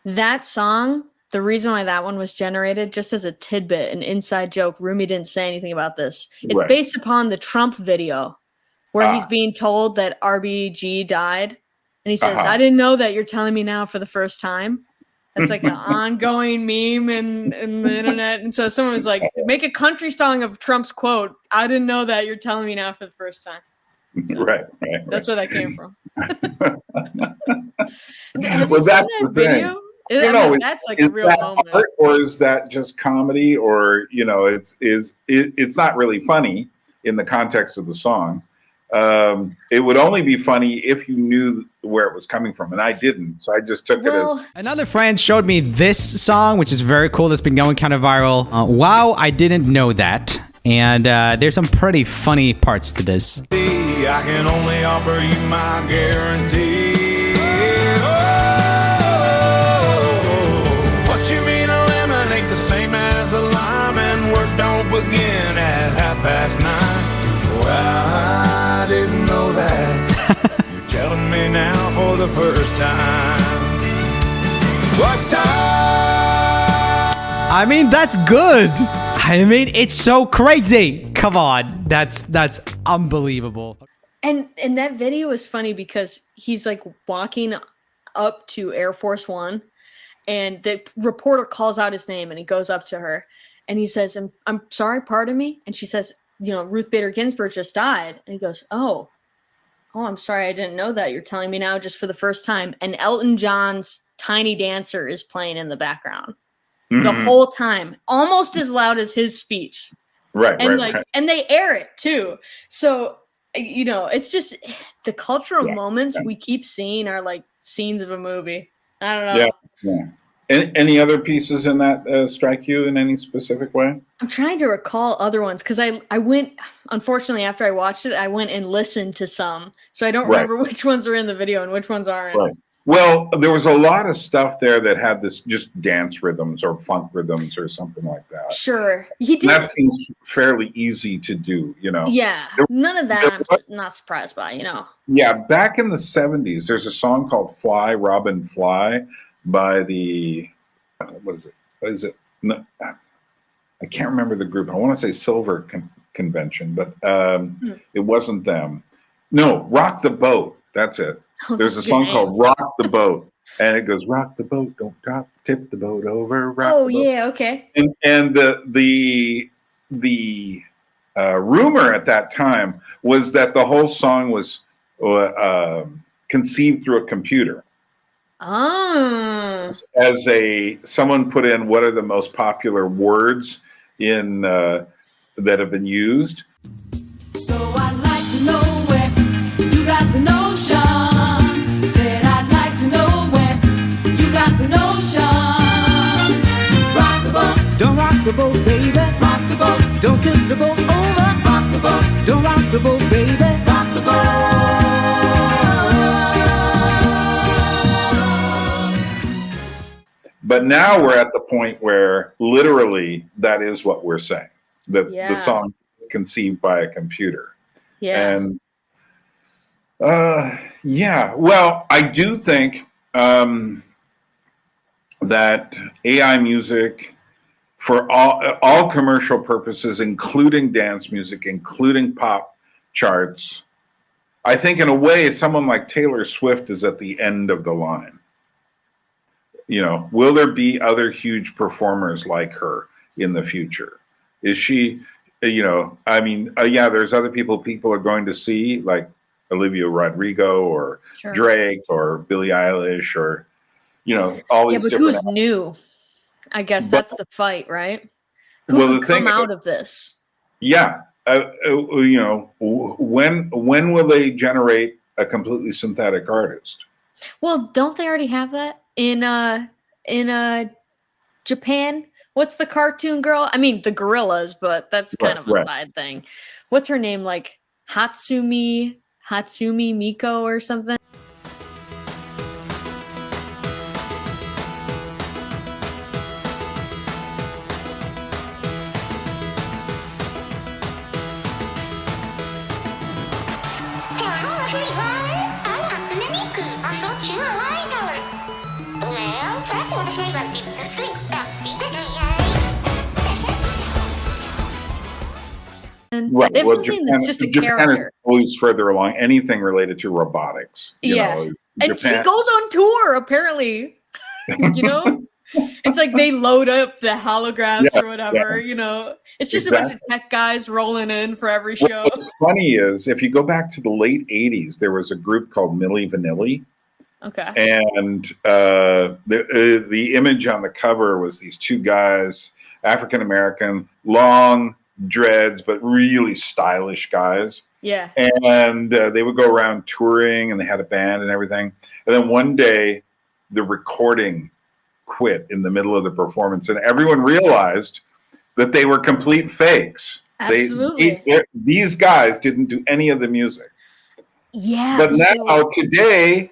That song, the reason why that one was generated, just as a tidbit, an inside joke, Roomie didn't say anything about this. It's based upon the Trump video where he's being told that RBG died. And he says, I didn't know that, you're telling me now for the first time. That's like an ongoing meme in the internet. And so someone was like, make a country song of Trump's quote, I didn't know that, you're telling me now for the first time. So that's where that came from. Have you seen that video? That's like a real moment. Art, or is that just comedy? Or it's not really funny in the context of the song. It would only be funny if you knew where it was coming from, and I didn't, so I just took it as... Another friend showed me this song, which is very cool, that's been going kind of viral. Wow, I didn't know that. And there's some pretty funny parts to this. I can only offer you my guarantee. What you mean a lemon ain't the same as a lime, and work don't begin at 9:30. Well, I didn't know that. You're telling me now for the first time. What time? I mean, that's good. I mean, it's so crazy. Come on. That's unbelievable. And that video is funny because he's like walking up to Air Force One and the reporter calls out his name and he goes up to her and he says, I'm sorry, pardon me. And she says, Ruth Bader Ginsburg just died. And he goes, oh, I'm sorry. I didn't know that. You're telling me now just for the first time. And Elton John's Tiny Dancer is playing in the background the whole time, almost as loud as his speech. And they air it too. So, it's just the cultural moments we keep seeing are like scenes of a movie. I don't know. Yeah. Any other pieces in that strike you in any specific way? I'm trying to recall other ones because I went, unfortunately, after I watched it, I went and listened to some. So I don't remember which ones are in the video and which ones aren't. Well, there was a lot of stuff there that had this just dance rhythms or funk rhythms or something like that. Sure. He did. That seems fairly easy to do, you know. Yeah. None of that I'm not surprised by, you know. Yeah, back in the 70s, there's a song called Fly, Robin, Fly by the, what is it? No, I can't remember the group. I want to say Silver Convention, but it wasn't them. No, Rock the Boat. That's it. Oh, There's a song called Rock the Boat, and it goes, rock the boat, don't drop, tip the boat over. Rock Oh, the boat. yeah, okay. And the rumor at that time was that the whole song was conceived through a computer. Oh. As someone put in what are the most popular words in that have been used. So I'd like to know where you got the notion. Said I'd like to know where you got the notion. Rock the boat, don't rock the boat, baby. Rock the boat, don't tip the boat over. Rock the boat, don't rock the boat, baby. Rock the boat. But now we're at the point where literally that is what we're saying. The song is conceived by a computer. Yeah. And well, I do think that AI music for all commercial purposes, including dance music, including pop charts, I think in a way someone like Taylor Swift is at the end of the line. You know, will there be other huge performers like her in the future? Is she, you know, I mean, yeah, there's other people are going to see, like Olivia Rodrigo or Drake or Billie Eilish or, you know, all these but who's new? I guess that's the fight, right? Who could come out of this? Yeah. You know, when will they generate a completely synthetic artist? Well, don't they already have that in Japan? What's the cartoon girl? I mean, the gorillas, but that's kind of a side thing. What's her name? Like Hatsumi Miko or something? Right. They have something that's just a character. Is always further along. Anything related to robotics. You know, and she goes on tour apparently. You know, it's like they load up the holograms or whatever. You know, it's just a bunch of tech guys rolling in for every show. What's funny is if you go back to the late '80s, there was a group called Milli Vanilli. Okay. And the image on the cover was these two guys, African American, long dreads, but really stylish guys. Yeah. And they would go around touring, and they had a band and everything. And then one day, the recording quit in the middle of the performance, and everyone realized that they were complete fakes. Absolutely. These guys didn't do any of the music. Yeah. But now, today,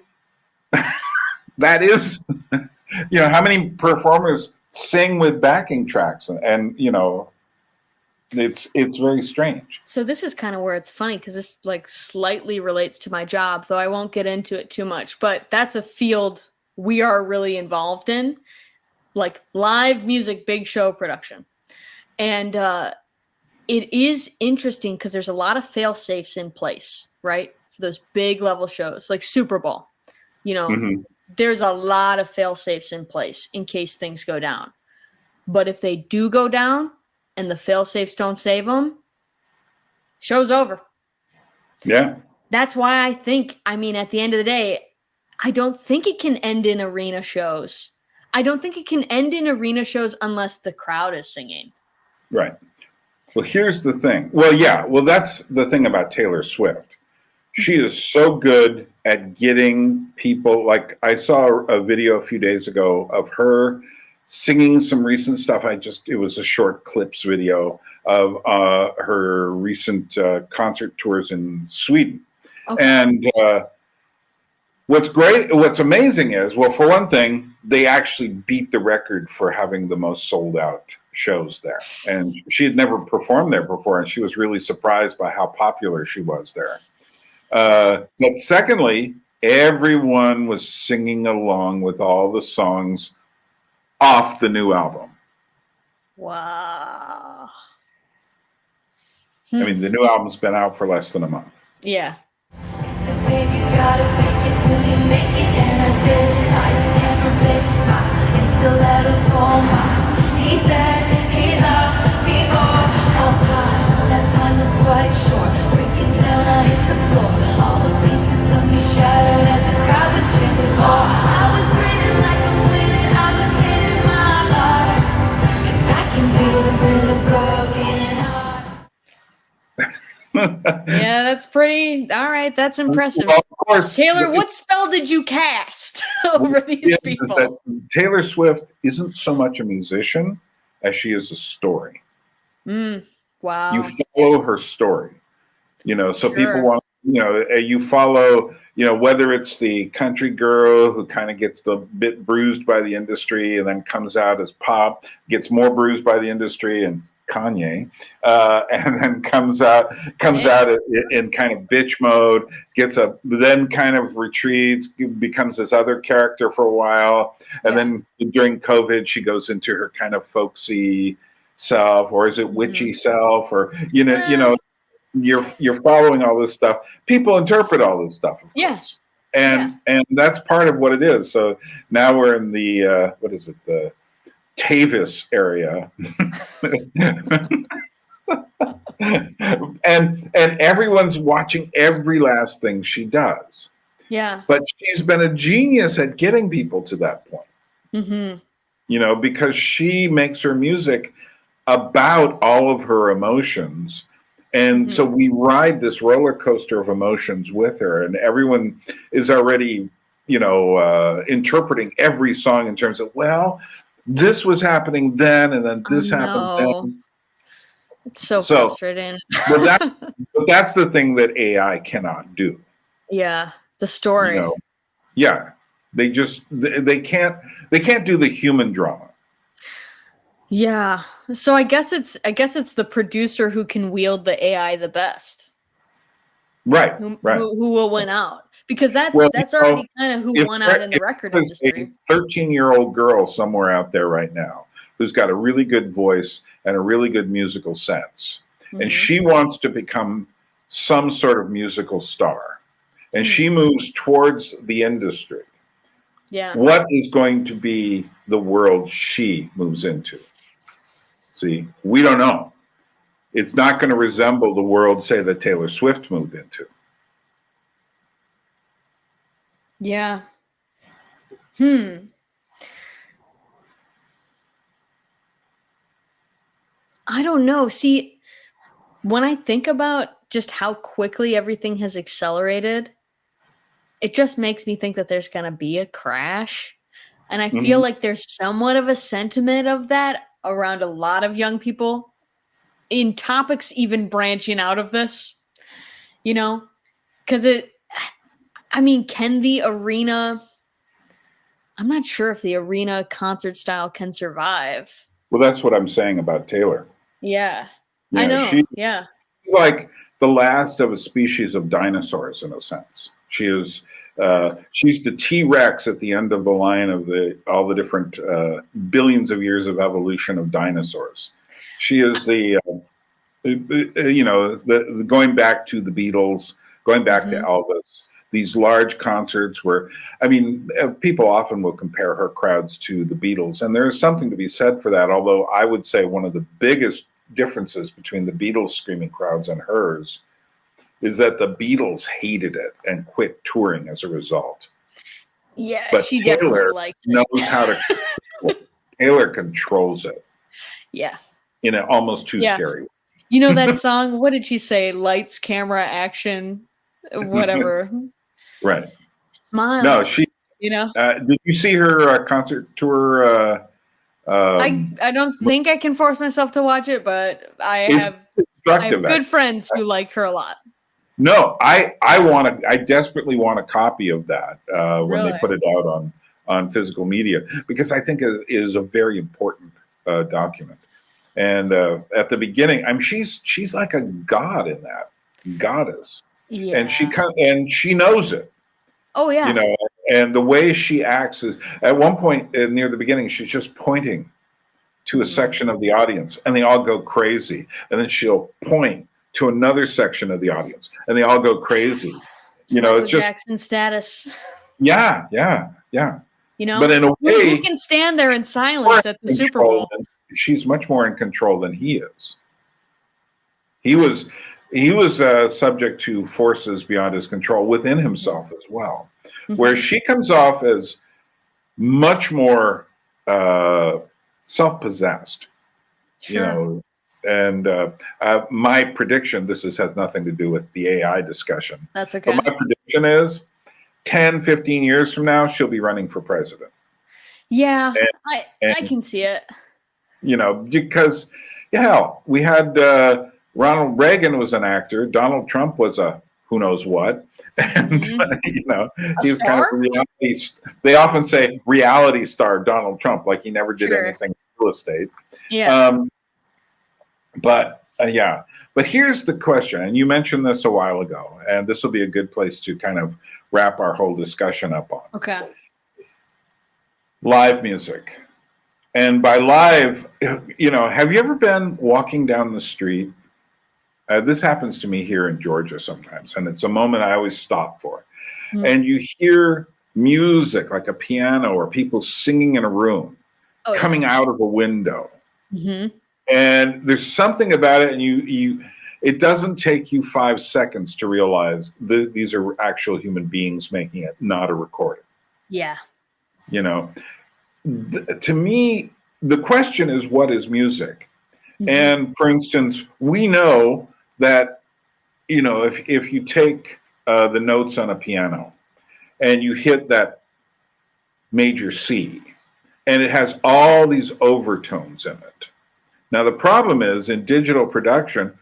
that is, you know, how many performers sing with backing tracks, and you know, it's very strange. So this is kind of where it's funny because this like slightly relates to my job, though I won't get into it too much. But that's a field we are really involved in, like live music, big show production, and it is interesting because there's a lot of fail safes in place, right, for those big level shows like Super Bowl. You know, there's a lot of fail safes in place in case things go down. But if they do go down and the fail safes don't save them, show's over. Yeah. That's why I think, I mean, at the end of the day, I don't think it can end in arena shows. I don't think it can end in arena shows unless the crowd is singing. Right. Well, here's the thing. Well, yeah. Well, that's the thing about Taylor Swift. She is so good at getting people, like I saw a video a few days ago of her singing some recent stuff. It was a short clips video of her recent concert tours in Sweden. Okay. And what's amazing is, well, for one thing, they actually beat the record for having the most sold out shows there. And she had never performed there before, and she was really surprised by how popular she was there. But secondly, everyone was singing along with all the songs off the new album. Wow. I mean, the new album's been out for less than a month. Yeah. So baby, you gotta fake it till you make it. And I did it. Lights, camera, bitch, smile. And stilettos for miles. He said he loved me all time. That time was quite short. Breaking down, I hit the floor. All the pieces of me shattered as the crowd was chanting more. I was grinning like I'm winning. I was hitting my bars. 'Cause I can do it with a broken heart. Yeah, that's pretty. All right, that's impressive. Well, of course, Taylor, what spell did you cast over these people? That Taylor Swift isn't so much a musician as she is a story. Wow. You follow her story, so Sure. people want, you follow, whether it's the country girl who kind of gets a bit bruised by the industry and then comes out as pop, gets more bruised by the industry and Kanye, and then comes out in kind of bitch mode, then kind of retreats, becomes this other character for a while, and then during COVID she goes into her kind of folksy self, or is it witchy self, or you're following all this stuff. People interpret all this stuff, of course, and that's part of what it is. So now we're in the the Tavis area. and everyone's watching every last thing she does. Yeah. But she's been a genius at getting people to that point. Mm-hmm. Because she makes her music about all of her emotions. And so we ride this roller coaster of emotions with her, and everyone is already, interpreting every song in terms of, well, this was happening then, and then this happened then. It's so frustrating. but that's the thing that AI cannot do. Yeah, the story. Yeah, they can't do the human drama. Yeah, so I guess it's the producer who can wield the AI the best. Right. Who will win out. Because that's already kind of who won out in the record industry. A 13-year-old girl somewhere out there right now who's got a really good voice and a really good musical sense. And she wants to become some sort of musical star. And she moves towards the industry. Yeah. What is going to be the world she moves into? See, we don't know. It's not going to resemble the world, say, that Taylor Swift moved into. Yeah. I don't know. See, when I think about just how quickly everything has accelerated, it just makes me think that there's going to be a crash. And I feel like there's somewhat of a sentiment of that around a lot of young people in topics even branching out of this, because can the arena, I'm not sure if the arena concert style can survive. Well, that's what I'm saying about Taylor. Yeah, I know. She's like the last of a species of dinosaurs in a sense. She is, she's the T-Rex at the end of the line of all the different billions of years of evolution of dinosaurs. She is the going back to the Beatles, going back to Elvis, these large concerts where, people often will compare her crowds to the Beatles, and there's something to be said for that, although I would say one of the biggest differences between the Beatles screaming crowds and hers is that the Beatles hated it and quit touring as a result. Yeah, but she Taylor definitely likes it. knows how to Taylor controls it. Yeah. In an almost too scary way. You know that song? What did she say? Lights, camera, action, whatever. Right. Smile. No, she. Did you see her concert tour? I don't think I can force myself to watch it, but I have good friends who like her a lot. No, I desperately want a copy of that when they put it out on physical media, because I think it is a very important document. And at the beginning, she's like a god in that, goddess, and she knows it. Oh yeah. You know, and the way she acts is, at one point near the beginning, she's just pointing to a section of the audience, and they all go crazy, and then she'll point to another section of the audience, and they all go crazy. It's Michael Jackson status. Yeah. You know, but in a way, who can stand there in silence at the Super Bowl? She's much more in control than he is. He was subject to forces beyond his control within himself as well, where she comes off as much more self-possessed. Sure. You know, and my prediction, this has nothing to do with the AI discussion. That's okay. But my prediction is 10, 15 years from now, she'll be running for president. Yeah, I can see it. You know, because, hell, we had Ronald Reagan was an actor. Donald Trump was a who knows what. And, you know, he was kind of reality. They often say reality star Donald Trump, like he never did anything in real estate. Yeah. But here's the question, and you mentioned this a while ago, and this will be a good place to kind of wrap our whole discussion up on. Okay. Live music. And by live, you know, have you ever been walking down the street? This happens to me here in Georgia sometimes, and it's a moment I always stop for. And you hear music like a piano or people singing in a room coming out of a window. And there's something about it, and it doesn't take you 5 seconds to realize these are actual human beings making it, not a recording. Yeah. You know, to me, the question is, what is music? And for instance, we know that, you know, if you take the notes on a piano and you hit that major C, and it has all these overtones in it. Now, the problem is in digital production,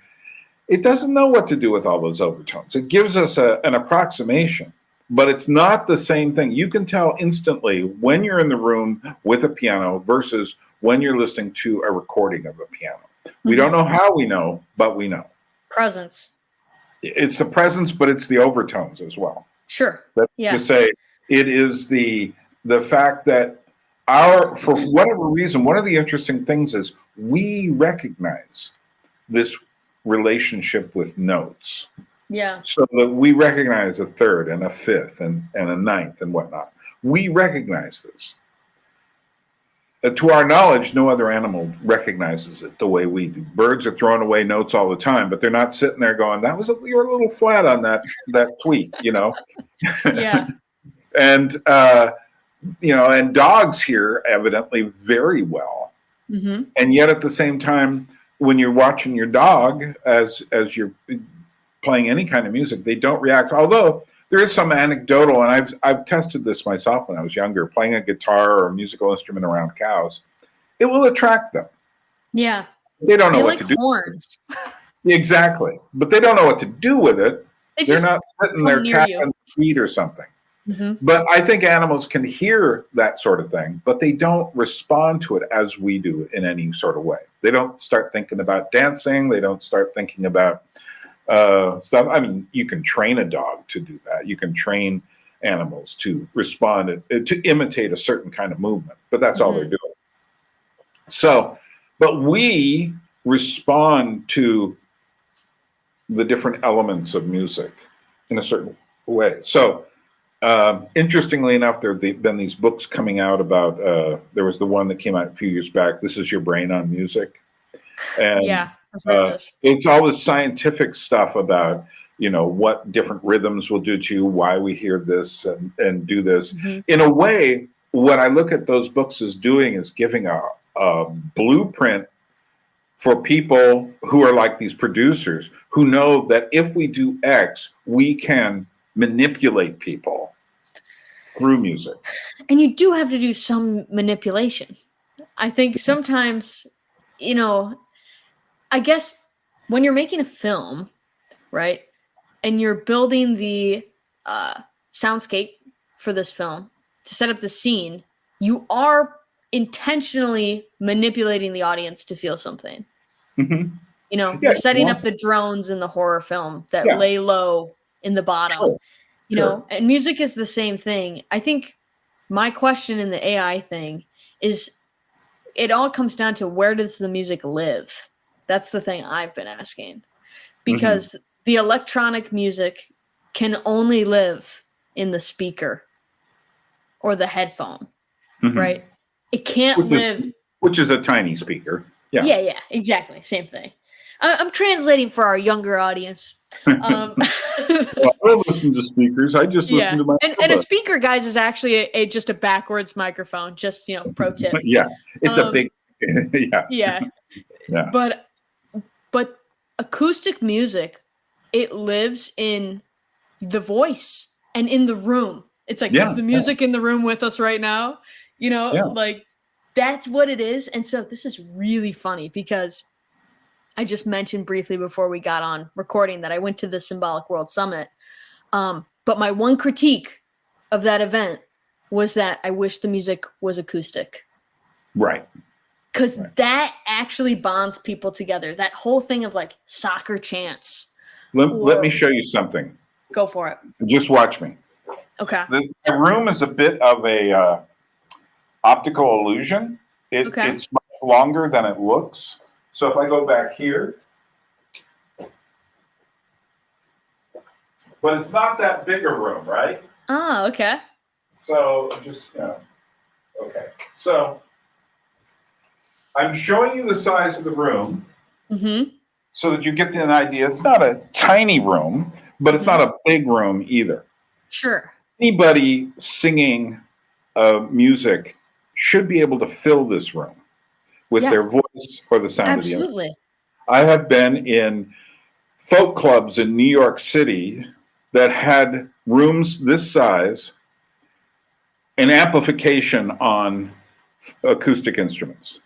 it doesn't know what to do with all those overtones. It gives us an approximation, but it's not the same thing. You can tell instantly when you're in the room with a piano versus when you're listening to a recording of a piano. We don't know how we know, but we know. Presence. It's the presence, but it's the overtones as well. Sure. Let's just say it is the fact that for whatever reason, one of the interesting things is we recognize this relationship with notes. Yeah. So that we recognize a third and a fifth and a ninth and whatnot. We recognize this. To our knowledge, no other animal recognizes it the way we do. Birds are throwing away notes all the time, but they're not sitting there going, you're a little flat on that tweet, you know? Yeah. And, you know, and dogs hear evidently very well. And yet at the same time, when you're watching your dog as you're playing any kind of music, they don't react. Although there is some anecdotal, and I've tested this myself when I was younger, playing a guitar or a musical instrument around cows, it will attract them. Yeah. They don't know what to do. Horns. Exactly. But they don't know what to do with it. They're not sitting there tapping feet or something. But I think animals can hear that sort of thing, but they don't respond to it as we do in any sort of way. They don't start thinking about dancing. They don't start thinking about stuff. I mean, you can train a dog to do that. You can train animals to respond, to imitate a certain kind of movement, but that's all they're doing. So, but we respond to the different elements of music in a certain way. So, interestingly enough, there have been these books coming out about, there was the one that came out a few years back, This Is Your Brain on Music. And it's all this scientific stuff about, you know, what different rhythms will do to you, why we hear this and do this. In a way, what I look at those books as doing is giving a blueprint for people who are like these producers who know that if we do X, we can manipulate people through music. And you do have to do some manipulation. I think sometimes, you know, I guess when you're making a film, right, and you're building the soundscape for this film to set up the scene, you are intentionally manipulating the audience to feel something. Mm-hmm. You know, you're setting up the drones in the horror film that lay low in the bottom. Sure. You know, and music is the same thing. I think my question in the AI thing is it all comes down to where does the music live? That's the thing I've been asking. Because the electronic music can only live in the speaker or the headphone, right? It can't live. Which is a tiny speaker. Yeah. Yeah, exactly. Same thing. I'm translating for our younger audience. Well, I don't listen to speakers. I just listen to my and a speaker, guys, is actually just a backwards microphone. Just, you know, pro tip. Yeah, it's a big. Yeah. But acoustic music, it lives in the voice and in the room. It's like, is the music in the room with us right now? You know, like that's what it is. And so this is really funny because I just mentioned briefly before we got on recording that I went to the Symbolic World Summit. But my one critique of that event was that I wish the music was acoustic. Right. Because that actually bonds people together. That whole thing of like soccer chants. Let me show you something. Go for it. Just watch me. Okay. The room is a bit of a optical illusion. It's much longer than it looks. So if I go back here, but it's not that big a room, right? Oh, okay. So just, okay. So I'm showing you the size of the room so that you get an idea. It's not a tiny room, but it's not a big room either. Sure. Anybody singing music should be able to fill this room with their voice or the sound of the instrument. I have been in folk clubs in New York City that had rooms this size and amplification on acoustic instruments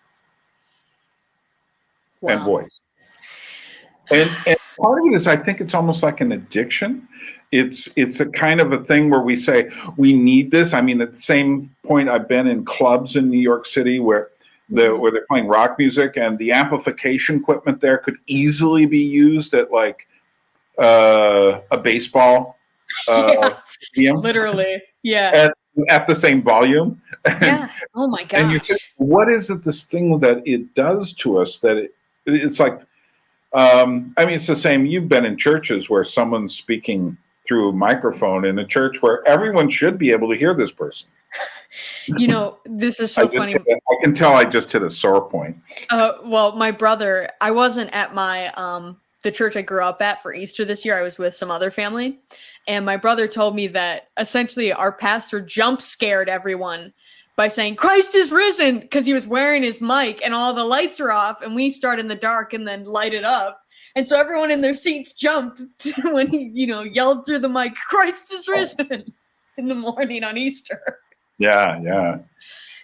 and voice. And part of it is I think it's almost like an addiction. It's a kind of a thing where we say we need this. I mean, at the same point, I've been in clubs in New York City where they're playing rock music, and the amplification equipment there could easily be used at like a baseball stadium. Literally, yeah. At the same volume. Yeah. Oh my gosh. And you say, what is it? This thing that it does to us that it's like. I mean, it's the same. You've been in churches where someone's speaking through a microphone in a church where everyone should be able to hear this person. You know, this is so funny. I can tell I just hit a sore point. Well, my brother, I wasn't at my the church I grew up at for Easter this year. I was with some other family, and my brother told me that essentially our pastor jump scared everyone by saying Christ is risen, because he was wearing his mic and all the lights are off and we start in the dark and then light it up. And so everyone in their seats jumped when he, you know, yelled through the mic, Christ is risen in the morning on Easter. Yeah.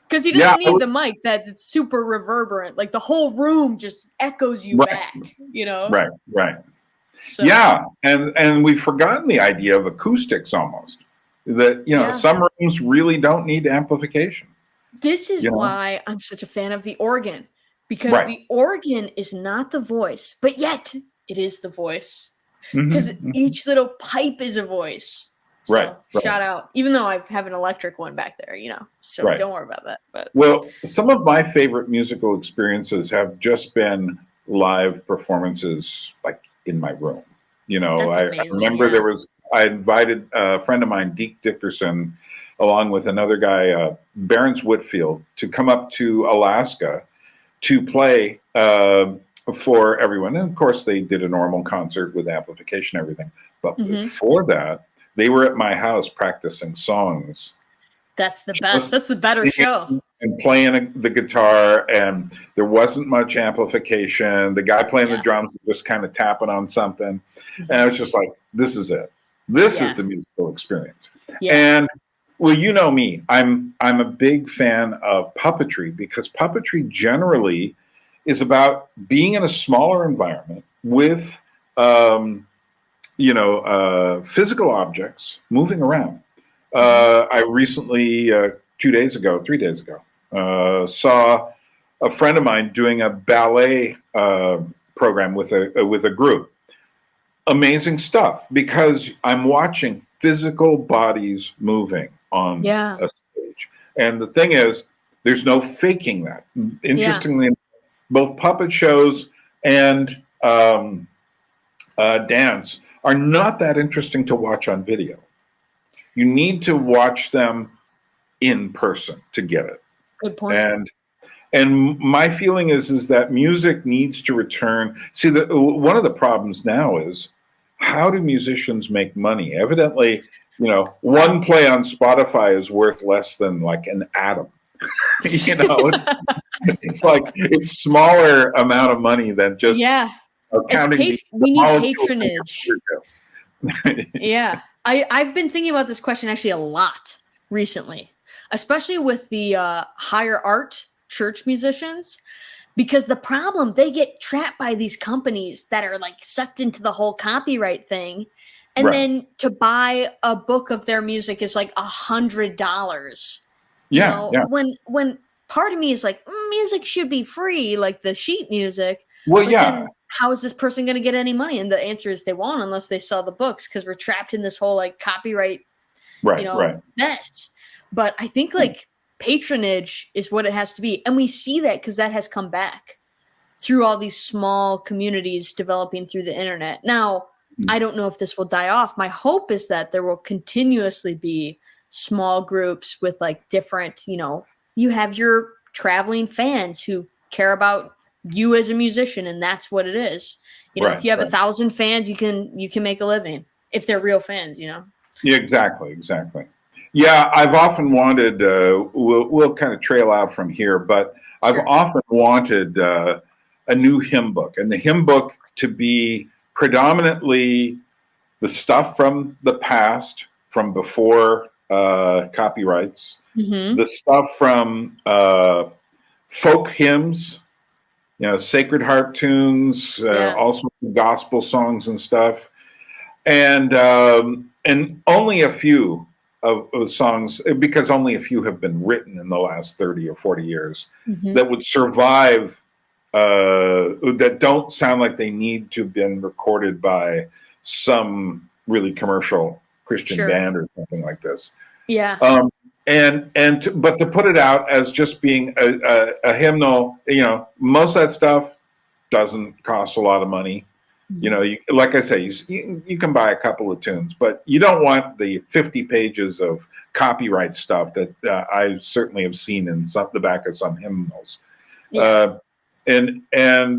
Because he doesn't need the mic that it's super reverberant. Like the whole room just echoes you back, you know? Right. So, yeah. And we've forgotten the idea of acoustics almost. That, you know, some rooms really don't need amplification. This is why I'm such a fan of the organ, because the organ is not the voice, but yet it is the voice, because each little pipe is a voice. So, shout out, even though I have an electric one back there, you know, so don't worry about that. But well, some of my favorite musical experiences have just been live performances, like in my room. You know, I remember I invited a friend of mine, Deke Dickerson, along with another guy, Barons Whitfield, to come up to Alaska to play for everyone. And of course, they did a normal concert with amplification and everything. But before that, they were at my house practicing songs. That's the best. That's the better show. And playing the guitar, and there wasn't much amplification. The guy playing the drums was just kind of tapping on something. And I was just like, this is it. This is the musical experience. And well, you know me, I'm a big fan of puppetry, because puppetry generally is about being in a smaller environment with, physical objects moving around. I recently, 3 days ago, saw a friend of mine doing a ballet program with a group. Amazing stuff, because I'm watching physical bodies moving on a stage. And the thing is, there's no faking that. Interestingly, both puppet shows and dance are not that interesting to watch on video. You need to watch them in person to get it. Good point. And my feeling is that music needs to return. See, one of the problems now is, how do musicians make money? Evidently, one play on Spotify is worth less than like an atom. It's like, it's smaller amount of money than just counting. We need patronage. Yeah. I've been thinking about this question actually a lot recently, especially with the higher art church musicians, because the problem, they get trapped by these companies that are like sucked into the whole copyright thing. And then to buy a book of their music is like $100. When part of me is like, music should be free, like the sheet music. Well, then how is this person going to get any money? And the answer is they won't, unless they sell the books, because we're trapped in this whole like copyright, mess. But I think like patronage is what it has to be. And we see that because that has come back through all these small communities developing through the internet. Now, I don't know if this will die off. My hope is that there will continuously be small groups with like different, you have your traveling fans who care about you as a musician, and that's what it is. If you have 1,000 fans, you can make a living if they're real fans, Yeah, exactly. Yeah, I've often wanted, we'll kind of trail out from here, but I've often wanted a new hymn book, and the hymn book to be predominantly the stuff from the past, from before copyrights, the stuff from folk hymns, Sacred Heart tunes, also gospel songs and stuff, and only a few of songs, because only a few have been written in the last 30 or 40 years that would survive, that don't sound like they need to have been recorded by some really commercial Christian band or something like this. Yeah. But to put it out as just being a hymnal, most of that stuff doesn't cost a lot of money. Like I say, you can buy a couple of tunes, but you don't want the 50 pages of copyright stuff that I certainly have seen in the back of some hymnals. And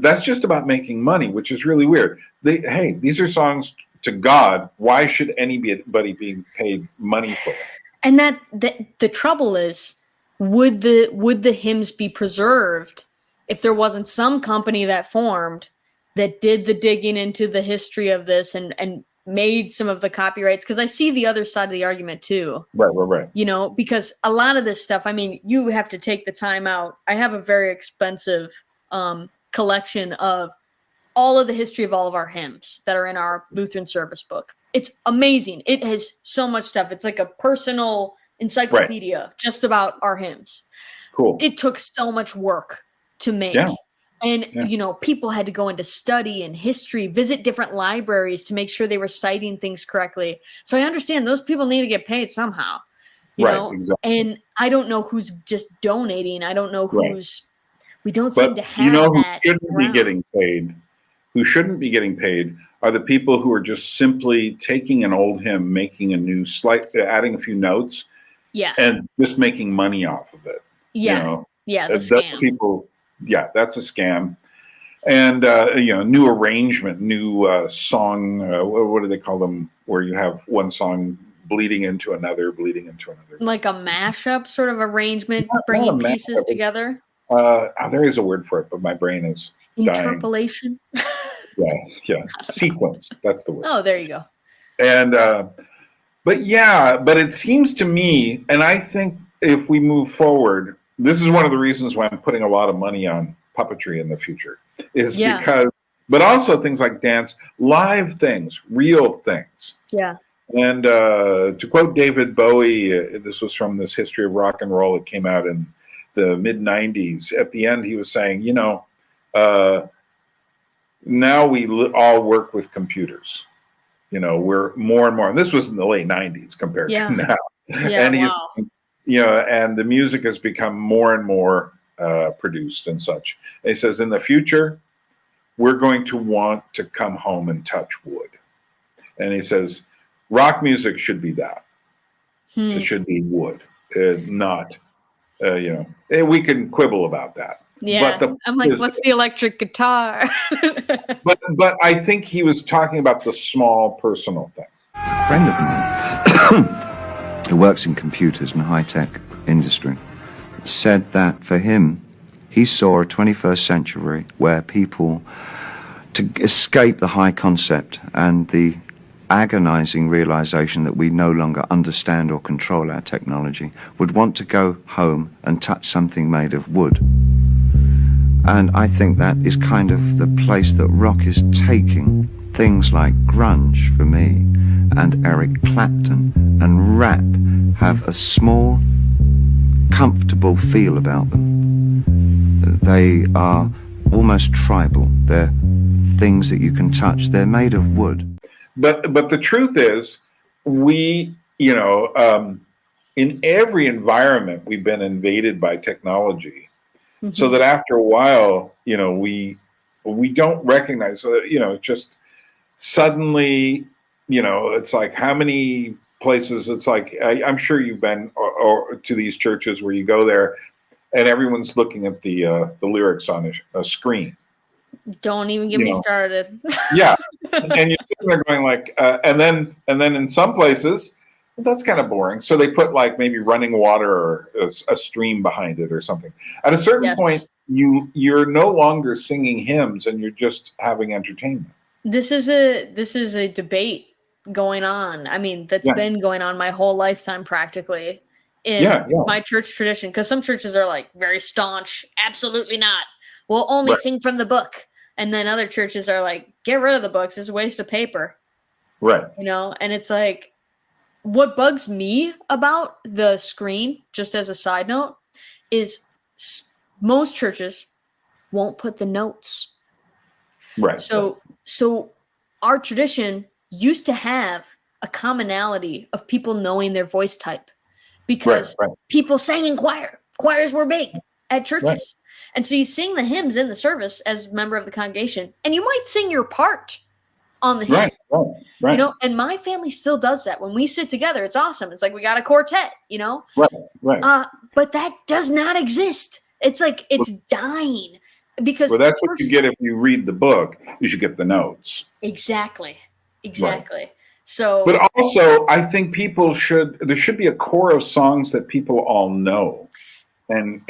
that's just about making money, which is really weird. These are songs to God. Why should anybody be paid money for it? And the trouble is, would the hymns be preserved if there wasn't some company that formed that did the digging into the history of this and made some of the copyrights? Because I see the other side of the argument too. Right. Because a lot of this stuff, you have to take the time out. I have a very expensive collection of all of the history of all of our hymns that are in our Lutheran service book. It's amazing. It has so much stuff. It's like a personal encyclopedia just about our hymns. Cool. It took so much work to make. Yeah. And, people had to go into study and history, visit different libraries to make sure they were citing things correctly. So I understand those people need to get paid somehow, you know? Exactly. And I don't know who's just donating. I don't know who's, we don't seem to have that. Who shouldn't be getting paid? Who shouldn't be getting paid are the people who are just simply taking an old hymn, making a new adding a few notes, and just making money off of it. Yeah, the those scam. people. Yeah, that's a scam. And new arrangement, new song. What do they call them? Where you have one song bleeding into another. Like a mashup sort of arrangement, bringing pieces together. There is a word for it, but my brain is dying. Interpolation. Yeah. Sequence. That's the word. Oh, there you go. And but it seems to me, and I think if we move forward, this is one of the reasons why I'm putting a lot of money on puppetry in the future, is because but also things like dance, live things, real things. Yeah. And to quote David Bowie, this was from this History of Rock and Roll. It came out in the mid-90s. At the end, he was saying, now we all work with computers. We're more and more. And this was in the late 90s compared to now. Yeah, and he's, and the music has become more and more produced and such. And he says, in the future, we're going to want to come home and touch wood. And he says, rock music should be that. It should be wood, not, we can quibble about that. Yeah, but I'm like, what's the electric guitar? but I think he was talking about the small personal thing. A friend of mine who works in computers and high-tech industry said that for him, he saw a 21st century where people, to escape the high concept and the agonizing realization that we no longer understand or control our technology, would want to go home and touch something made of wood. And I think that is kind of the place that rock is taking. Things like grunge, for me, and Eric Clapton, and rap have a small, comfortable feel about them. They are almost tribal. They're things that you can touch. They're made of wood. But the truth is, we, in every environment, we've been invaded by technology. So that after a while, we don't recognize, just suddenly, it's like how many places, it's like, I'm sure you've been or to these churches where you go there and everyone's looking at the lyrics on a screen. Don't even get me started. Yeah. And you're sitting there going like, and then in some places, that's kind of boring. So they put like maybe running water or a stream behind it or something. At a certain point, you're no longer singing hymns and you're just having entertainment. This is a debate going on. I mean, that's been going on my whole lifetime practically in my church tradition. Because some churches are like very staunch, absolutely not. We'll only sing from the book. And then other churches are like, get rid of the books. It's a waste of paper. Right. And it's like, what bugs me about the screen, just as a side note, is most churches won't put the notes. Right. So our tradition used to have a commonality of people knowing their voice type because people sang in choir. Choirs were big at churches. Right. And so you sing the hymns in the service as a member of the congregation, and you might sing your part on the hymn. Right. And my family still does that. When we sit together, it's awesome. It's like we got a quartet, Right. But that does not exist. It's like it's dying because that's what you get if you read the book. You should get the notes. Exactly. Right. So, but also, I think there should be a core of songs that people all know. And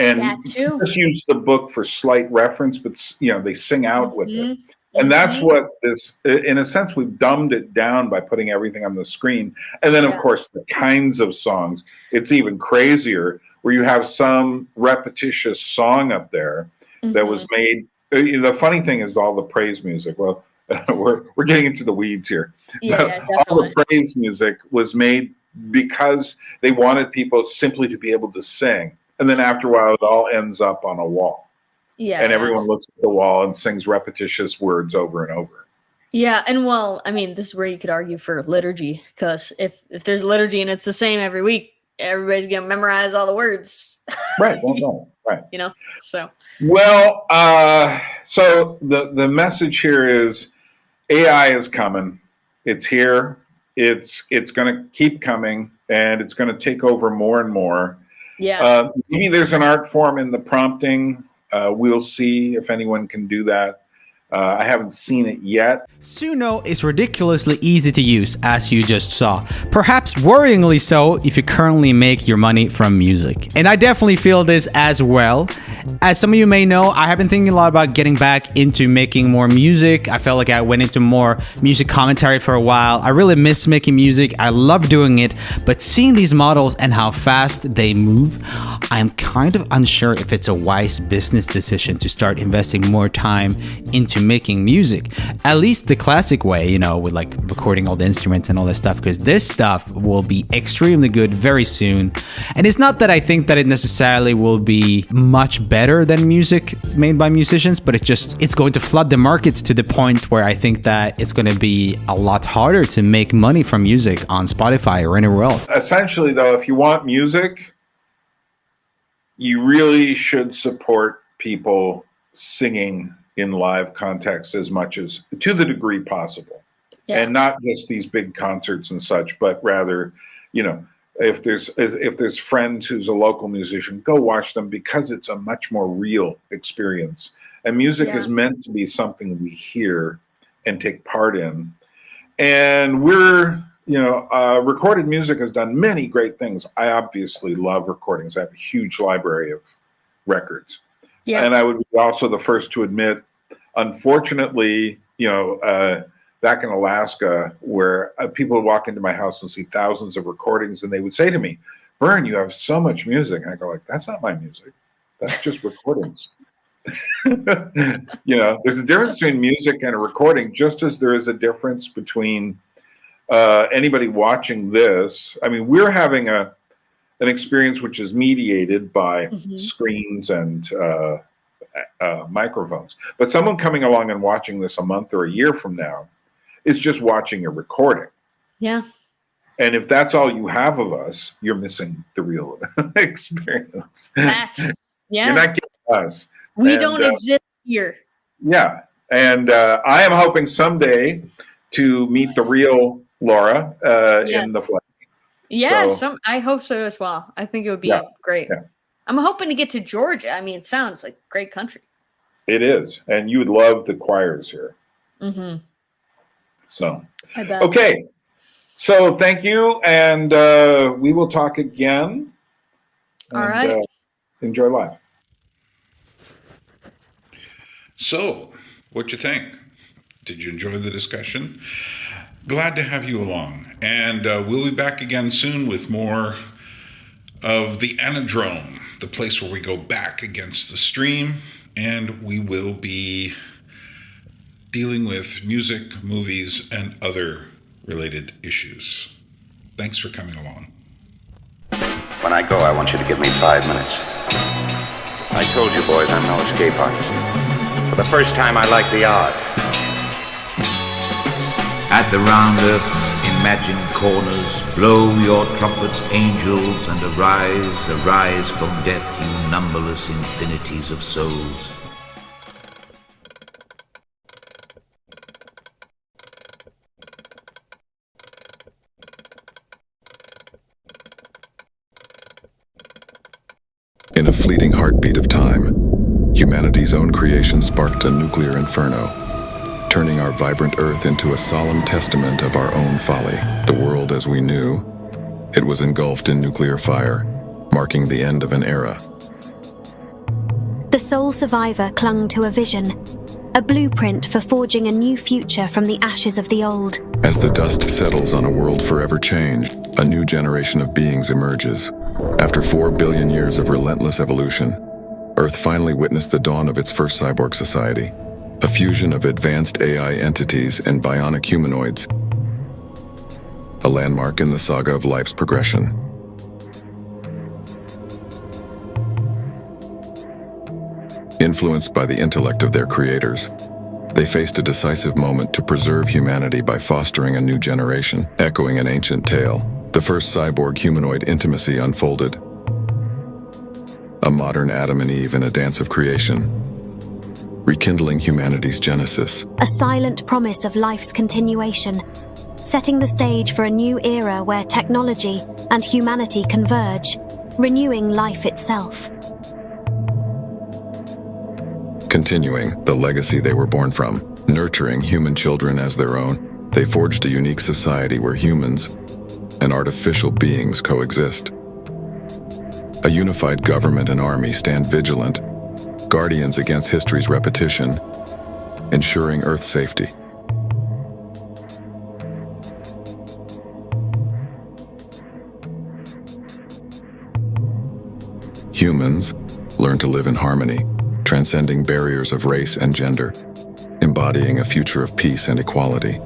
just use the book for slight reference, but they sing out with it. And that's what this, in a sense, we've dumbed it down by putting everything on the screen. And then, of course, the kinds of songs, it's even crazier where you have some repetitious song up there that was made. The funny thing is all the praise music. Well, we're getting into the weeds here. Yeah, all the praise music was made because they wanted people simply to be able to sing. And then after a while, it all ends up on a wall. Yeah. And everyone looks at the wall and sings repetitious words over and over. Yeah. And well, I mean, this is where you could argue for liturgy, because if there's liturgy and it's the same every week, everybody's going to memorize all the words. Right. Right. So. Well, so the message here is AI is coming. It's here. It's going to keep coming, and it's going to take over more and more. Yeah. Maybe there's an art form in the prompting. We'll see if anyone can do that. I haven't seen it yet. Suno is ridiculously easy to use, as you just saw. Perhaps worryingly so if you currently make your money from music. And I definitely feel this as well. As some of you may know, I have been thinking a lot about getting back into making more music. I felt like I went into more music commentary for a while. I really miss making music. I love doing it, but seeing these models and how fast they move, I'm kind of unsure if it's a wise business decision to start investing more time into making music. At least the classic way, you know, with like recording all the instruments and all that stuff, because this stuff will be extremely good very soon. And it's not that I think that it necessarily will be much better than music made by musicians, but it's going to flood the markets to the point where I think that it's going to be a lot harder to make money from music on Spotify or anywhere else. Essentially, though, if you want music, you really should support people singing in live context as much as to the degree possible. Yeah. And not just these big concerts and such, but rather, you know, if there's friends who's a local musician, go watch them, because it's a much more real experience. And music is meant to be something we hear and take part in. And we're, you know, recorded music has done many great things. I obviously love recordings. I have a huge library of records. Yeah. And I would be also the first to admit, unfortunately, you know, back in Alaska, where people would walk into my house and see thousands of recordings, and they would say to me, "Byrne, you have so much music." And I go like, "That's not my music. That's just recordings." You know, there's a difference between music and a recording, just as there is a difference between anybody watching this. I mean, we're having an experience which is mediated by screens and microphones. But someone coming along and watching this a month or a year from now is just watching a recording. Yeah. And if that's all you have of us, you're missing the real experience. Facts. Yeah. You're not getting us. We don't exist here. Yeah. And I am hoping someday to meet the real Laura in the flesh. Yeah, I hope so as well. I think it would be great. Yeah. I'm hoping to get to Georgia. I mean, it sounds like a great country. It is. And you would love the choirs here. Mm-hmm. So, okay. So thank you. And we will talk again. All right. Enjoy live. So, what you think? Did you enjoy the discussion? Glad to have you along. And we'll be back again soon with more of the Anadrome, the place where we go back against the stream, and we will be dealing with music, movies, and other related issues. Thanks for coming along. When I go, I want you to give me 5 minutes. I told you, boys, I'm no escape artist. For the first time, I like the odds. At the round earth's imagined corners, blow your trumpets, angels, and arise, arise from death, you numberless infinities of souls. In a fleeting heartbeat of time, humanity's own creation sparked a nuclear inferno, turning our vibrant Earth into a solemn testament of our own folly. The world as we knew, it was engulfed in nuclear fire, marking the end of an era. The sole survivor clung to a vision, a blueprint for forging a new future from the ashes of the old. As the dust settles on a world forever changed, a new generation of beings emerges. After 4 billion years of relentless evolution, Earth finally witnessed the dawn of its first cyborg society, a fusion of advanced AI entities and bionic humanoids, a landmark in the saga of life's progression. Influenced by the intellect of their creators, they faced a decisive moment to preserve humanity by fostering a new generation. Echoing an ancient tale, the first cyborg humanoid intimacy unfolded. A modern Adam and Eve in a dance of creation, rekindling humanity's genesis. A silent promise of life's continuation, setting the stage for a new era where technology and humanity converge, renewing life itself. Continuing the legacy they were born from, nurturing human children as their own, they forged a unique society where humans and artificial beings coexist. A unified government and army stand vigilant, guardians against history's repetition, ensuring Earth's safety. Humans learn to live in harmony, transcending barriers of race and gender, embodying a future of peace and equality.